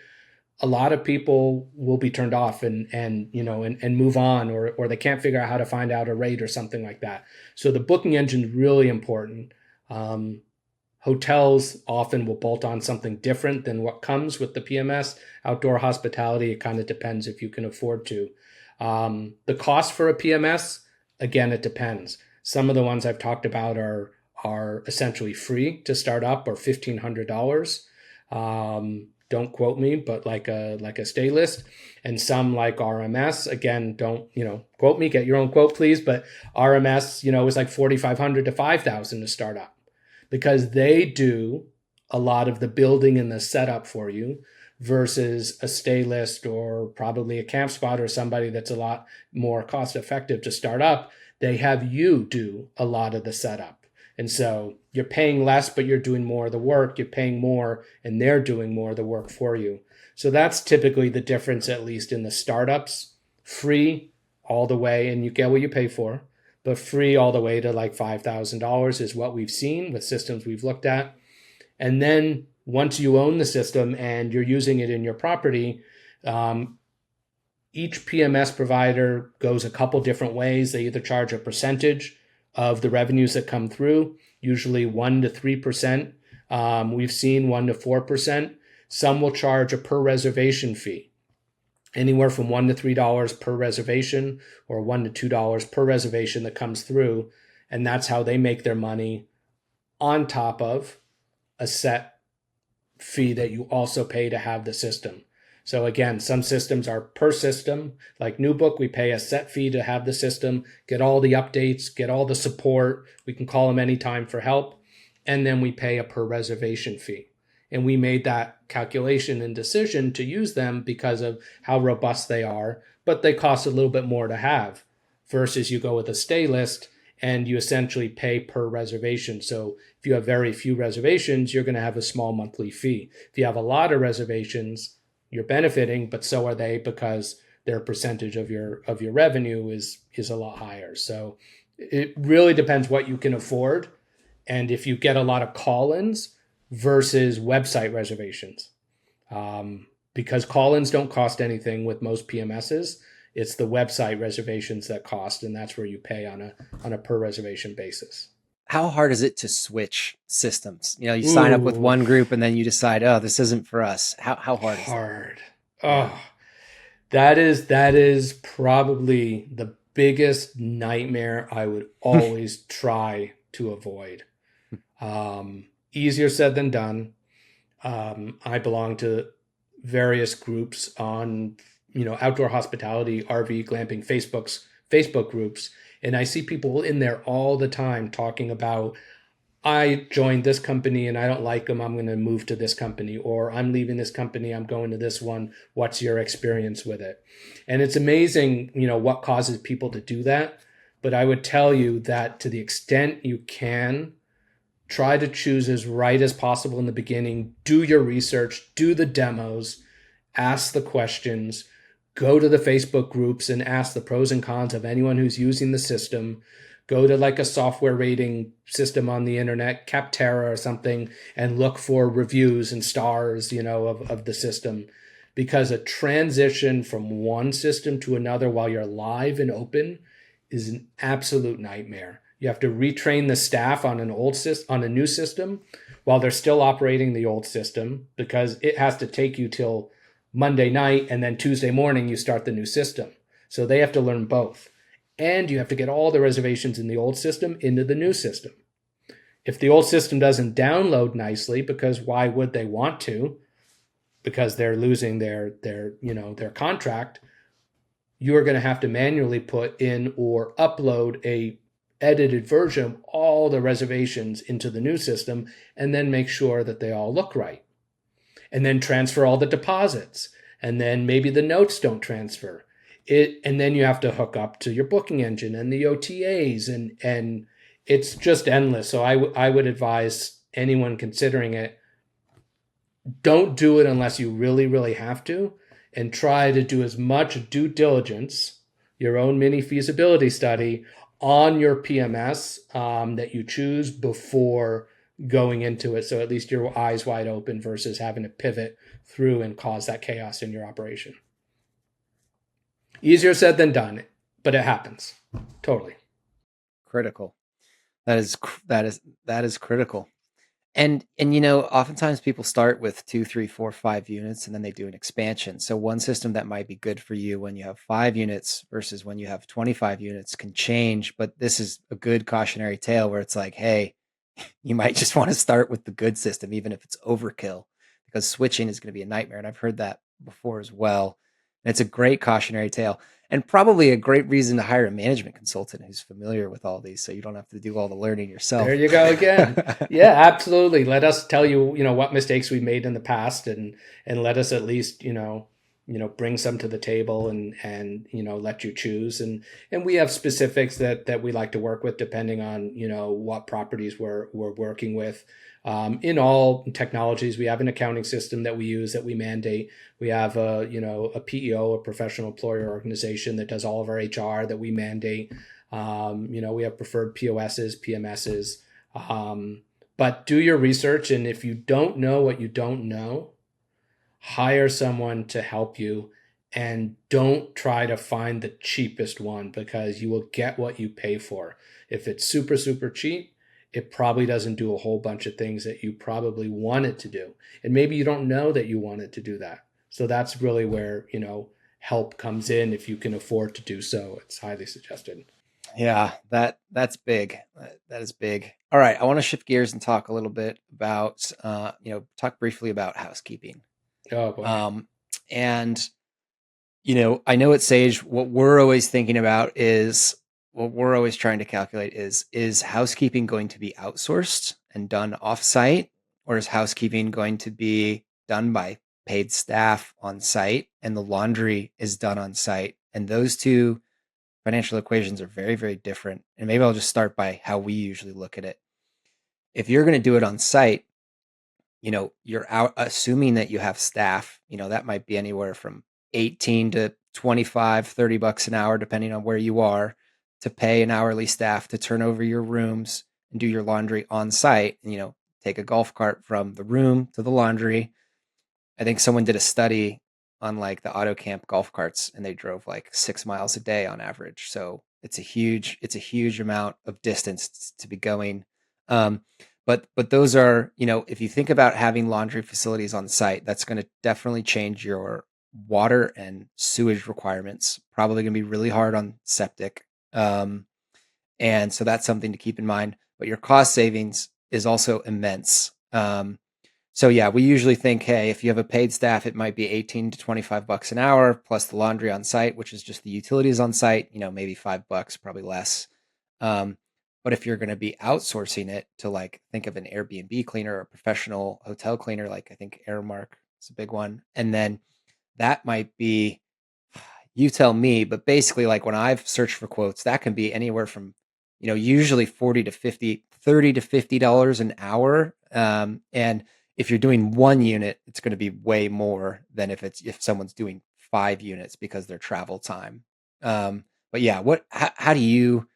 a lot of people will be turned off and move on, or they can't figure out how to find out a rate or something like that. So the booking engine is really important. Hotels often will bolt on something different than what comes with the PMS. Outdoor hospitality, it kind of depends if you can afford to. The cost for a PMS, again, it depends. Some of the ones I've talked about are essentially free to start up, or $1,500. Don't quote me, but like a StayList, and some like RMS. Again, don't quote me. Get your own quote, please. But RMS, is like $4,500 to $5,000 to start up, because they do a lot of the building and the setup for you, versus a StayList or probably a CampSpot or somebody that's a lot more cost effective to start up. They have you do a lot of the setup. And so you're paying less, but you're doing more of the work. You're paying more, and they're doing more of the work for you. So that's typically the difference, at least in the startups. Free all the way, and you get what you pay for, but free all the way to like $5,000 is what we've seen with systems we've looked at. And then once you own the system and you're using it in your property, each PMS provider goes a couple different ways. They either charge a percentage of the revenues that come through, usually 1% to 3%. We've seen 1% to 4%. Some will charge a per reservation fee, anywhere from $1 to $3 per reservation, or $1 to $2 per reservation that comes through. And that's how they make their money, on top of a set fee that you also pay to have the system. So again, some systems are per system. Like NewBook, we pay a set fee to have the system, get all the updates, get all the support. We can call them anytime for help. And then we pay a per reservation fee. And we made that calculation and decision to use them because of how robust they are, but they cost a little bit more to have, versus you go with a StayList and you essentially pay per reservation. So if you have very few reservations, you're going to have a small monthly fee. If you have a lot of reservations, you're benefiting, but so are they, because their percentage of your revenue is a lot higher. So it really depends what you can afford, and if you get a lot of call-ins versus website reservations, because call-ins don't cost anything with most PMSs. It's the website reservations that cost, and that's where you pay on a per reservation basis. how hard is it to switch systems? You sign up with one group and then you decide, oh, this isn't for us. How hard is that? Hard. Oh, that is probably the biggest nightmare I would always try to avoid. Easier said than done. I belong to various groups on, outdoor hospitality, RV, glamping, Facebook groups, and I see people in there all the time talking about, I joined this company and I don't like them. I'm going to move to this company, or I'm leaving this company. I'm going to this one. What's your experience with it? And it's amazing, what causes people to do that. But I would tell you that to the extent you can, try to choose as right as possible in the beginning. Do your research, do the demos, ask the questions, go to the Facebook groups and ask the pros and cons of anyone who's using the system. Go to like a software rating system on the internet, Capterra or something, and look for reviews and stars, of the system. Because a transition from one system to another while you're live and open is an absolute nightmare. You have to retrain the staff on a new system while they're still operating the old system, because it has to take you till Monday night and then Tuesday morning you start the new system. So they have to learn both. And you have to get all the reservations in the old system into the new system. If the old system doesn't download nicely, because why would they want to? Because they're losing their contract, you're going to have to manually put in or upload a edited version of all the reservations into the new system, and then make sure that they all look right. And then transfer all the deposits. And then maybe the notes don't transfer. And then you have to hook up to your booking engine and the OTAs, and it's just endless. So I would advise anyone considering it, don't do it unless you really, really have to, and try to do as much due diligence, your own mini feasibility study on your PMS that you choose before going into it. So at least your eyes wide open versus having to pivot through and cause that chaos in your operation. Easier said than done, but it happens. Totally. Critical. That is critical. And oftentimes people start with 2, 3, 4, 5 units, and then they do an expansion. So one system that might be good for you when you have 5 units versus when you have 25 units can change. But this is a good cautionary tale where it's like, hey, you might just want to start with the good system, even if it's overkill, because switching is going to be a nightmare. And I've heard that before as well. And it's a great cautionary tale, and probably a great reason to hire a management consultant who's familiar with all these, so you don't have to do all the learning yourself. There you go again. Yeah, absolutely. Let us tell you, what mistakes we made in the past, and let us at least, bring some to the table and let you choose. And we have specifics that we like to work with depending on, what properties we're working with. In all technologies, we have an accounting system that we use, that we mandate. We have a PEO, a professional employer organization, that does all of our HR, that we mandate. We have preferred POSs, PMSs. But do your research. And if you don't know what you don't know, hire someone to help you, and don't try to find the cheapest one, because you will get what you pay for. If it's super, super cheap, it probably doesn't do a whole bunch of things that you probably want it to do. And maybe you don't know that you want it to do that. So that's really where, help comes in. If you can afford to do so, it's highly suggested. Yeah, that's big. That is big. All right. I want to shift gears and talk a little bit about, talk briefly about housekeeping. Oh, boy. And, I know at Sage, what we're always thinking about is, what we're always trying to calculate is housekeeping going to be outsourced and done offsite, or is housekeeping going to be done by paid staff on site and the laundry is done on site? And those two financial equations are very, very different. And maybe I'll just start by how we usually look at it. If you're going to do it on site, you're out assuming that you have staff, that might be anywhere from 18 to 25, $30 an hour, depending on where you are, to pay an hourly staff to turn over your rooms and do your laundry on site, and, take a golf cart from the room to the laundry. I think someone did a study on like the auto camp golf carts, and they drove like 6 miles a day on average. So it's a huge amount of distance to be going. But those are, if you think about having laundry facilities on site, that's going to definitely change your water and sewage requirements. Probably going to be really hard on septic. And so that's something to keep in mind. But your cost savings is also immense. So yeah, we usually think, hey, if you have a paid staff, it might be 18 to 25 bucks an hour plus the laundry on site, which is just the utilities on site, maybe $5, probably less. But if you're going to be outsourcing it to, like, think of an Airbnb cleaner or a professional hotel cleaner, like I think Airmark is a big one. And then that might be, you tell me, but basically, like, when I've searched for quotes, that can be anywhere from, usually 40 to 50, $30 to $50 an hour. And if you're doing one unit, it's going to be way more than if someone's doing 5 units because their travel time. But yeah, how do you,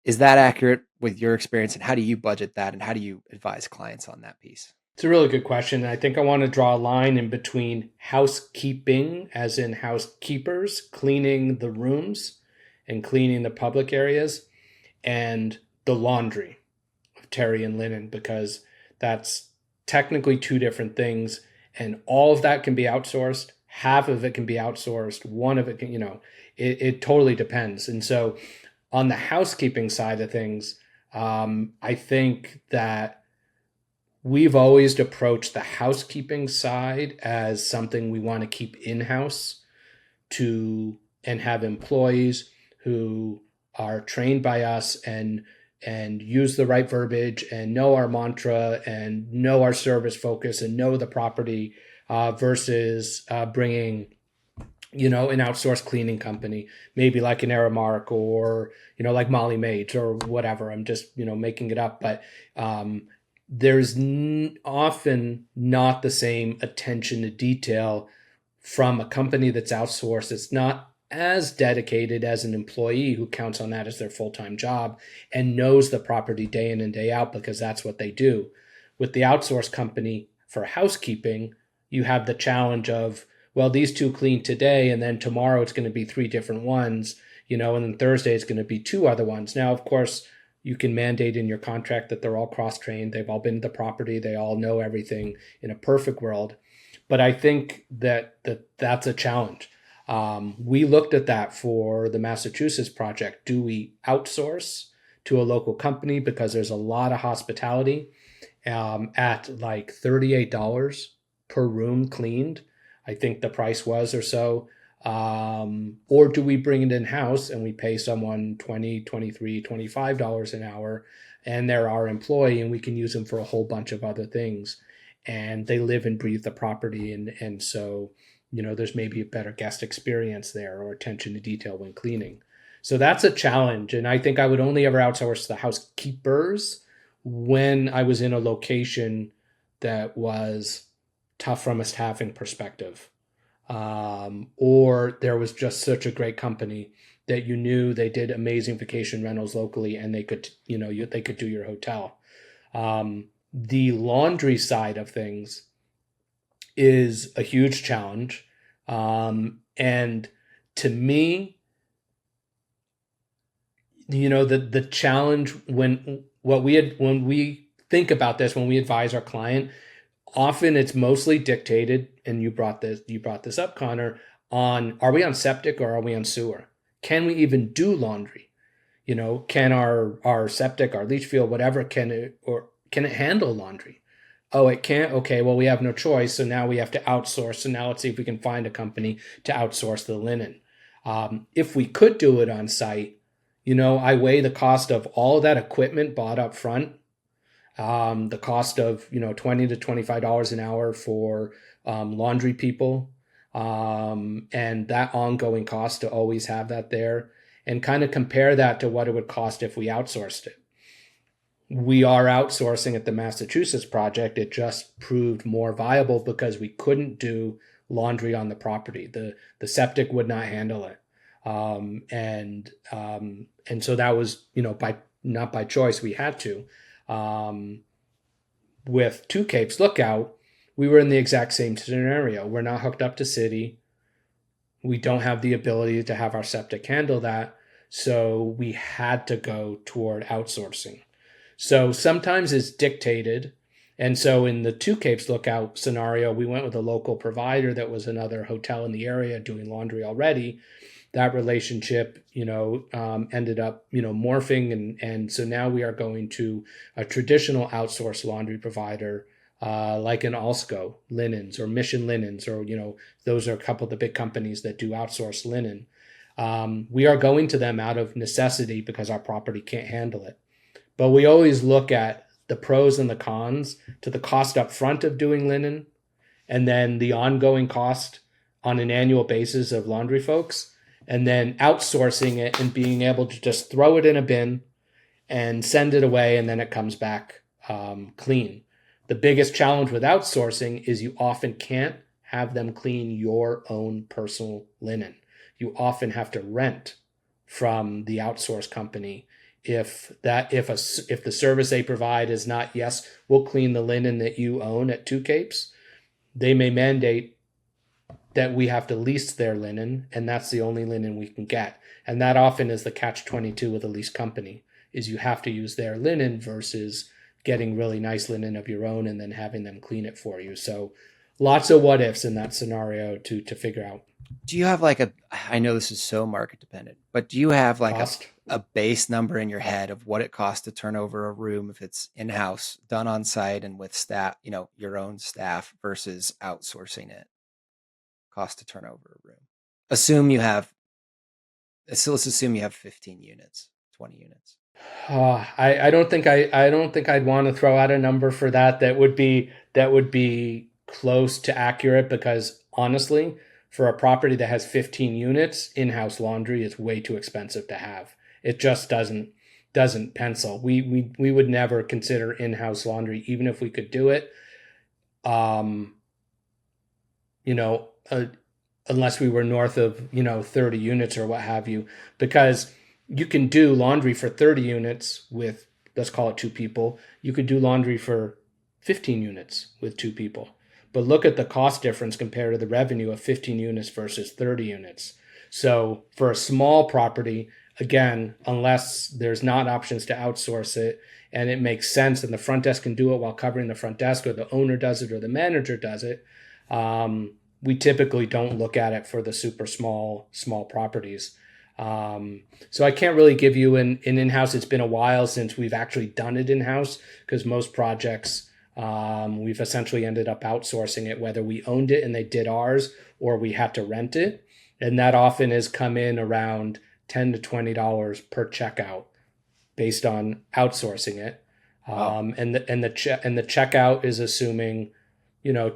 is that accurate with your experience, and how do you budget that, and how do you advise clients on that piece? It's a really good question. I think I want to draw a line in between housekeeping, as in housekeepers cleaning the rooms and cleaning the public areas, and the laundry of terry and linen, because that's technically 2 different things, and all of that can be outsourced. Half of it can be outsourced. One of it can, it totally depends. And so on the housekeeping side of things, I think that we've always approached the housekeeping side as something we want to keep in-house and have employees who are trained by us and use the right verbiage and know our mantra and know our service focus and know the property, versus bringing an outsourced cleaning company, maybe like an Aramark or, like Molly Maids or whatever. I'm just, making it up. But there's often not the same attention to detail from a company that's outsourced. It's not as dedicated as an employee who counts on that as their full-time job and knows the property day in and day out because that's what they do. With the outsourced company for housekeeping, you have the challenge of, well, these 2 clean today, and then tomorrow it's going to be 3 different ones, and then Thursday it's going to be 2 other ones. Now, of course, you can mandate in your contract that they're all cross-trained. They've all been to the property. They all know everything in a perfect world. But I think that's a challenge. We looked at that for the Massachusetts project. Do we outsource to a local company? Because there's a lot of hospitality at like $38 per room cleaned, I think the price was, or so. Or do we bring it in-house and we pay someone $20, $23, $25 an hour, and they're our employee and we can use them for a whole bunch of other things, and they live and breathe the property, and so there's maybe a better guest experience there or attention to detail when cleaning. So that's a challenge, and I think I would only ever outsource the housekeepers when I was in a location that was tough from a staffing perspective. Or there was just such a great company that you knew they did amazing vacation rentals locally and they could, they could do your hotel. The laundry side of things is a huge challenge. And to me, the challenge when we think about this, when we advise our client, often it's mostly dictated, and you brought this up, Connor, on, are we on septic or are we on sewer? Can we even do laundry? Can our septic, our leach field, whatever, can it handle laundry? Oh, it can't? Okay, well, we have no choice, so now we have to outsource. So now let's see if we can find a company to outsource the linen. If we could do it on site, I weigh the cost of all of that equipment bought up front, the cost of $20 to $25 an hour for laundry people, and that ongoing cost to always have that there, and kind of compare that to what it would cost if we outsourced it. We are outsourcing at the Massachusetts project. It just proved more viable because we couldn't do laundry on the property. The septic would not handle it, and so that was not by choice. We had to. With Two Capes Lookout, we were in the exact same scenario. We're not hooked up to city. We don't have the ability to have our septic handle that. So we had to go toward outsourcing. So sometimes it's dictated. And so in the Two Capes Lookout scenario, we went with a local provider that was another hotel in the area doing laundry already. That relationship, ended up, morphing. And so now we are going to a traditional outsourced laundry provider, like an Alsco Linens or Mission Linens, or, those are a couple of the big companies that do outsourced linen. We are going to them out of necessity because our property can't handle it. But we always look at the pros and the cons to the cost up front of doing linen, and then the ongoing cost on an annual basis of laundry folks, and then outsourcing it and being able to just throw it in a bin and send it away, and then it comes back clean. The biggest challenge with outsourcing is you often can't have them clean your own personal linen. You often have to rent from the outsource company. If the service they provide is not, yes, we'll clean the linen that you own at Two Capes, they may mandate that we have to lease their linen, and that's the only linen we can get. And that often is the catch-22 with a lease company, is you have to use their linen versus getting really nice linen of your own and then having them clean it for you. So lots of what ifs in that scenario to figure out. Do you have I know this is so market dependent, but do you have Cost? a base number in your head of what it costs to turn over a room if it's in-house, done on site and with staff, your own staff versus outsourcing it? Cost to turn over a room. Let's assume you have 15 units, 20 units. I don't think I'd want to throw out a number for that. That would be close to accurate, because honestly, for a property that has 15 units, in-house laundry is way too expensive to have. It just doesn't pencil. We would never consider in-house laundry, even if we could do it. Unless we were north of 30 units or what have you, because you can do laundry for 30 units with, let's call it 2 people. You could do laundry for 15 units with 2 people. But look at the cost difference compared to the revenue of 15 units versus 30 units. So for a small property, again, unless there's not options to outsource it and it makes sense and the front desk can do it while covering the front desk, or the owner does it or the manager does it, we typically don't look at it for the super small properties. So I can't really give you an in-house. It's been a while since we've actually done it in-house, because most projects, we've essentially ended up outsourcing it, whether we owned it and they did ours or we had to rent it. And that often has come in around $10 to $20 per checkout based on outsourcing it. Wow. And the checkout is assuming,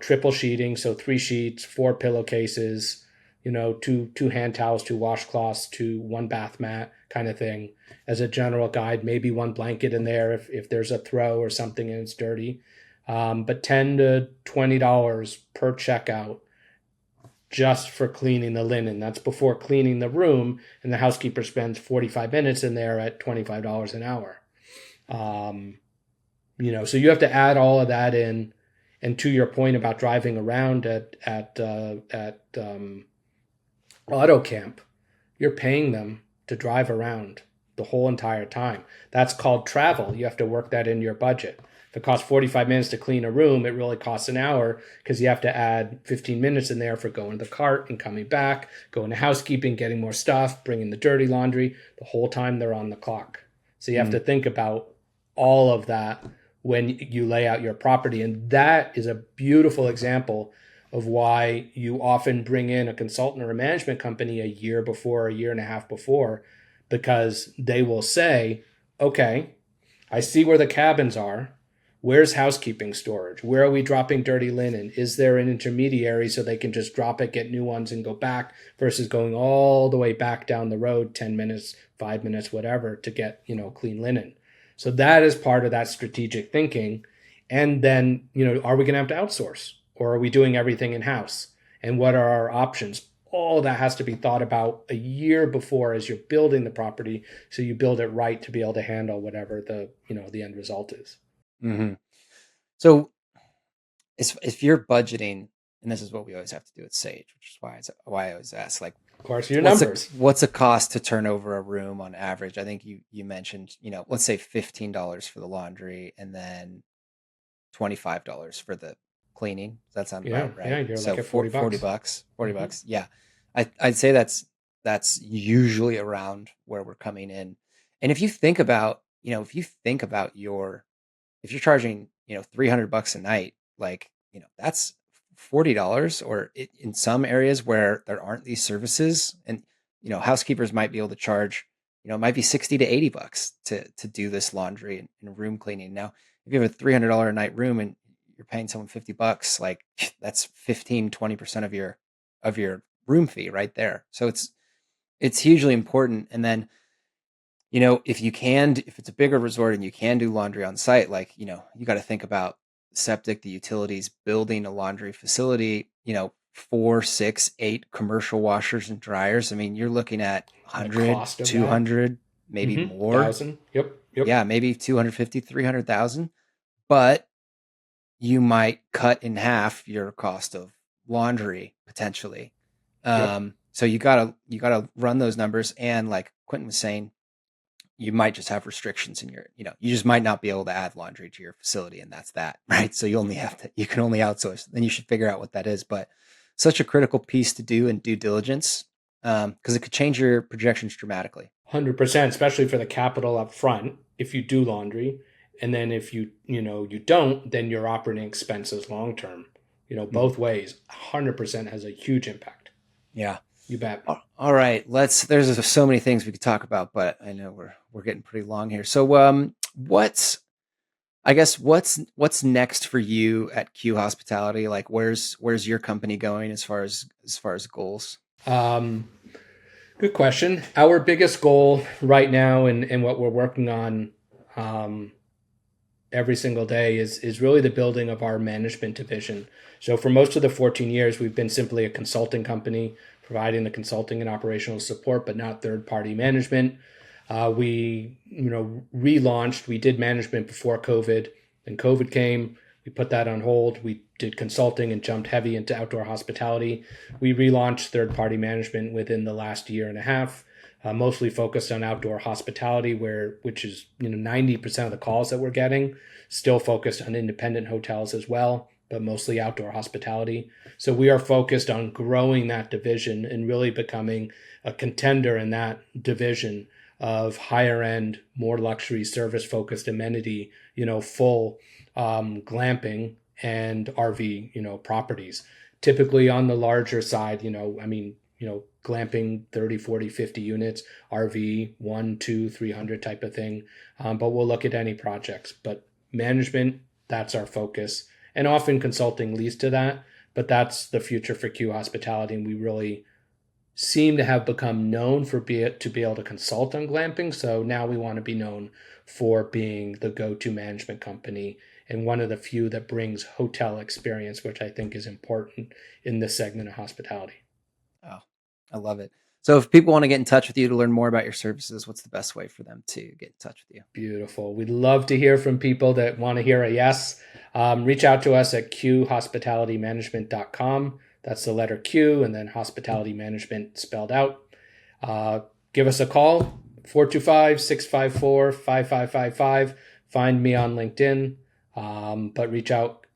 triple sheeting. So 3 sheets, 4 pillowcases, 2 hand towels, 2 washcloths, 1 bath mat kind of thing as a general guide, maybe 1 blanket in there if there's a throw or something and it's dirty. But $10 to $20 per checkout just for cleaning the linen. That's before cleaning the room, and the housekeeper spends 45 minutes in there at $25 an hour. So you have to add all of that in. And to your point about driving around at auto camp, you're paying them to drive around the whole entire time. That's called travel. You have to work that into your budget. If it costs 45 minutes to clean a room, it really costs an hour, because you have to add 15 minutes in there for going to the cart and coming back, going to housekeeping, getting more stuff, bringing the dirty laundry. The whole time they're on the clock. So you have to think about all of that when you lay out your property. And that is a beautiful example of why you often bring in a consultant or a management company a year before, a year and a half before, because they will say, okay, I see where the cabins are. Where's housekeeping storage? Where are we dropping dirty linen? Is there an intermediary so they can just drop it, get new ones, and go back, versus going all the way back down the road 10 minutes, 5 minutes, whatever, to get, clean linen. So that is part of that strategic thinking. And then, are we going to have to outsource, or are we doing everything in-house? And what are our options? All that has to be thought about a year before as you're building the property, so you build it right to be able to handle whatever the end result is. Mm-hmm. So if you're budgeting, and this is what we always have to do at Sage, which is why I always ask, Of course, your numbers. What's a cost to turn over a room on average? I think you mentioned, let's say $15 for the laundry and then $25 for the cleaning. Does that sound about right? Yeah, you're So like at $40. 40 bucks, 40 bucks. Yeah. I'd say that's usually around where we're coming in. And if you think about, if you're charging, $300 a night, like, that's $40, or in some areas where there aren't these services, and, housekeepers might be able to charge, it might be 60 to 80 bucks to do this laundry and room cleaning. Now, if you have a $300 a night room and you're paying someone $50, like that's 20% of your room fee right there. So it's hugely important. And then, if it's a bigger resort and you can do laundry on site, like, you got to think about septic, the utilities, building a laundry facility, 4, 6, 8 commercial washers and dryers. I mean, you're looking at 100, 200, maybe more. 1,000. Yep. Yeah, maybe 250, 300,000. But you might cut in half your cost of laundry potentially. So you gotta run those numbers. And like Quentin was saying, you might just have restrictions in your, you just might not be able to add laundry to your facility, and that's that, right? So you can only outsource. Then you should figure out what that is. But such a critical piece to do in due diligence, because it could change your projections dramatically. 100%, especially for the capital up front, if you do laundry. And then if you don't, then your operating expenses long-term, both ways, 100% has a huge impact. Yeah. You bet. All right. There's so many things we could talk about, but I know we're getting pretty long here. So, what's next for you at Q Hospitality? Like, where's your company going as far as goals? Good question. Our biggest goal right now, and what we're working on, every single day is really the building of our management division. So for most of the 14 years, we've been simply a consulting company providing the consulting and operational support, but not third-party management. We relaunched. We did management before COVID. Then COVID came. We put that on hold. We did consulting and jumped heavy into outdoor hospitality. We relaunched third-party management within the last year and a half. Mostly focused on outdoor hospitality, which is 90% of the calls that we're getting, still focused on independent hotels as well, but mostly outdoor hospitality. So we are focused on growing that division and really becoming a contender in that division of higher end, more luxury service focused amenity, full glamping and RV, properties. Typically on the larger side, glamping 30, 40, 50 units, RV 1, 2, 300 type of thing. But we'll look at any projects. But management, that's our focus. And often consulting leads to that. But that's the future for Q Hospitality. And we really seem to have become known to be able to consult on glamping. So now we want to be known for being the go-to management company and one of the few that brings hotel experience, which I think is important in this segment of hospitality. Oh, I love it. So if people want to get in touch with you to learn more about your services, what's the best way for them to get in touch with you? Beautiful. We'd love to hear from people that want to hear a yes. Reach out to us at qhospitalitymanagement.com. That's the letter Q and then hospitality management spelled out. Give us a call, 425-654-5555. Find me on LinkedIn, but reach out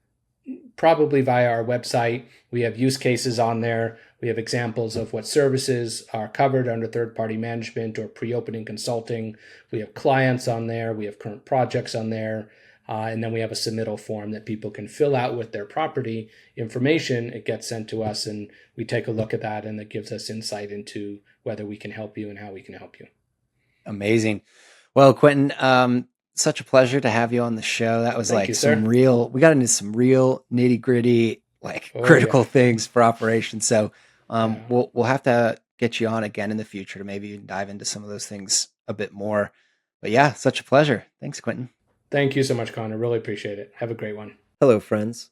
probably via our website. We have use cases on there. We have examples of what services are covered under third-party management or pre-opening consulting. We have clients on there. We have current projects on there. And then we have a submittal form that people can fill out with their property information. It gets sent to us and we take a look at that, and it gives us insight into whether we can help you and how we can help you. Amazing. Well, Quentin, such a pleasure to have you on the show. That was we got into some real nitty gritty, critical things for operations. So we'll have to get you on again in the future to maybe dive into some of those things a bit more. But yeah, such a pleasure. Thanks, Quentin. Thank you so much, Connor. Really appreciate it. Have a great one. Hello, friends.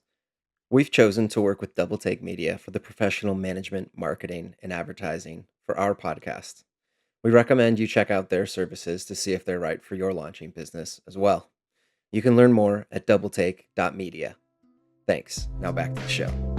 We've chosen to work with Double Take Media for the professional management, marketing, and advertising for our podcast. We recommend you check out their services to see if they're right for your launching business as well. You can learn more at doubletake.media. Thanks. Now back to the show.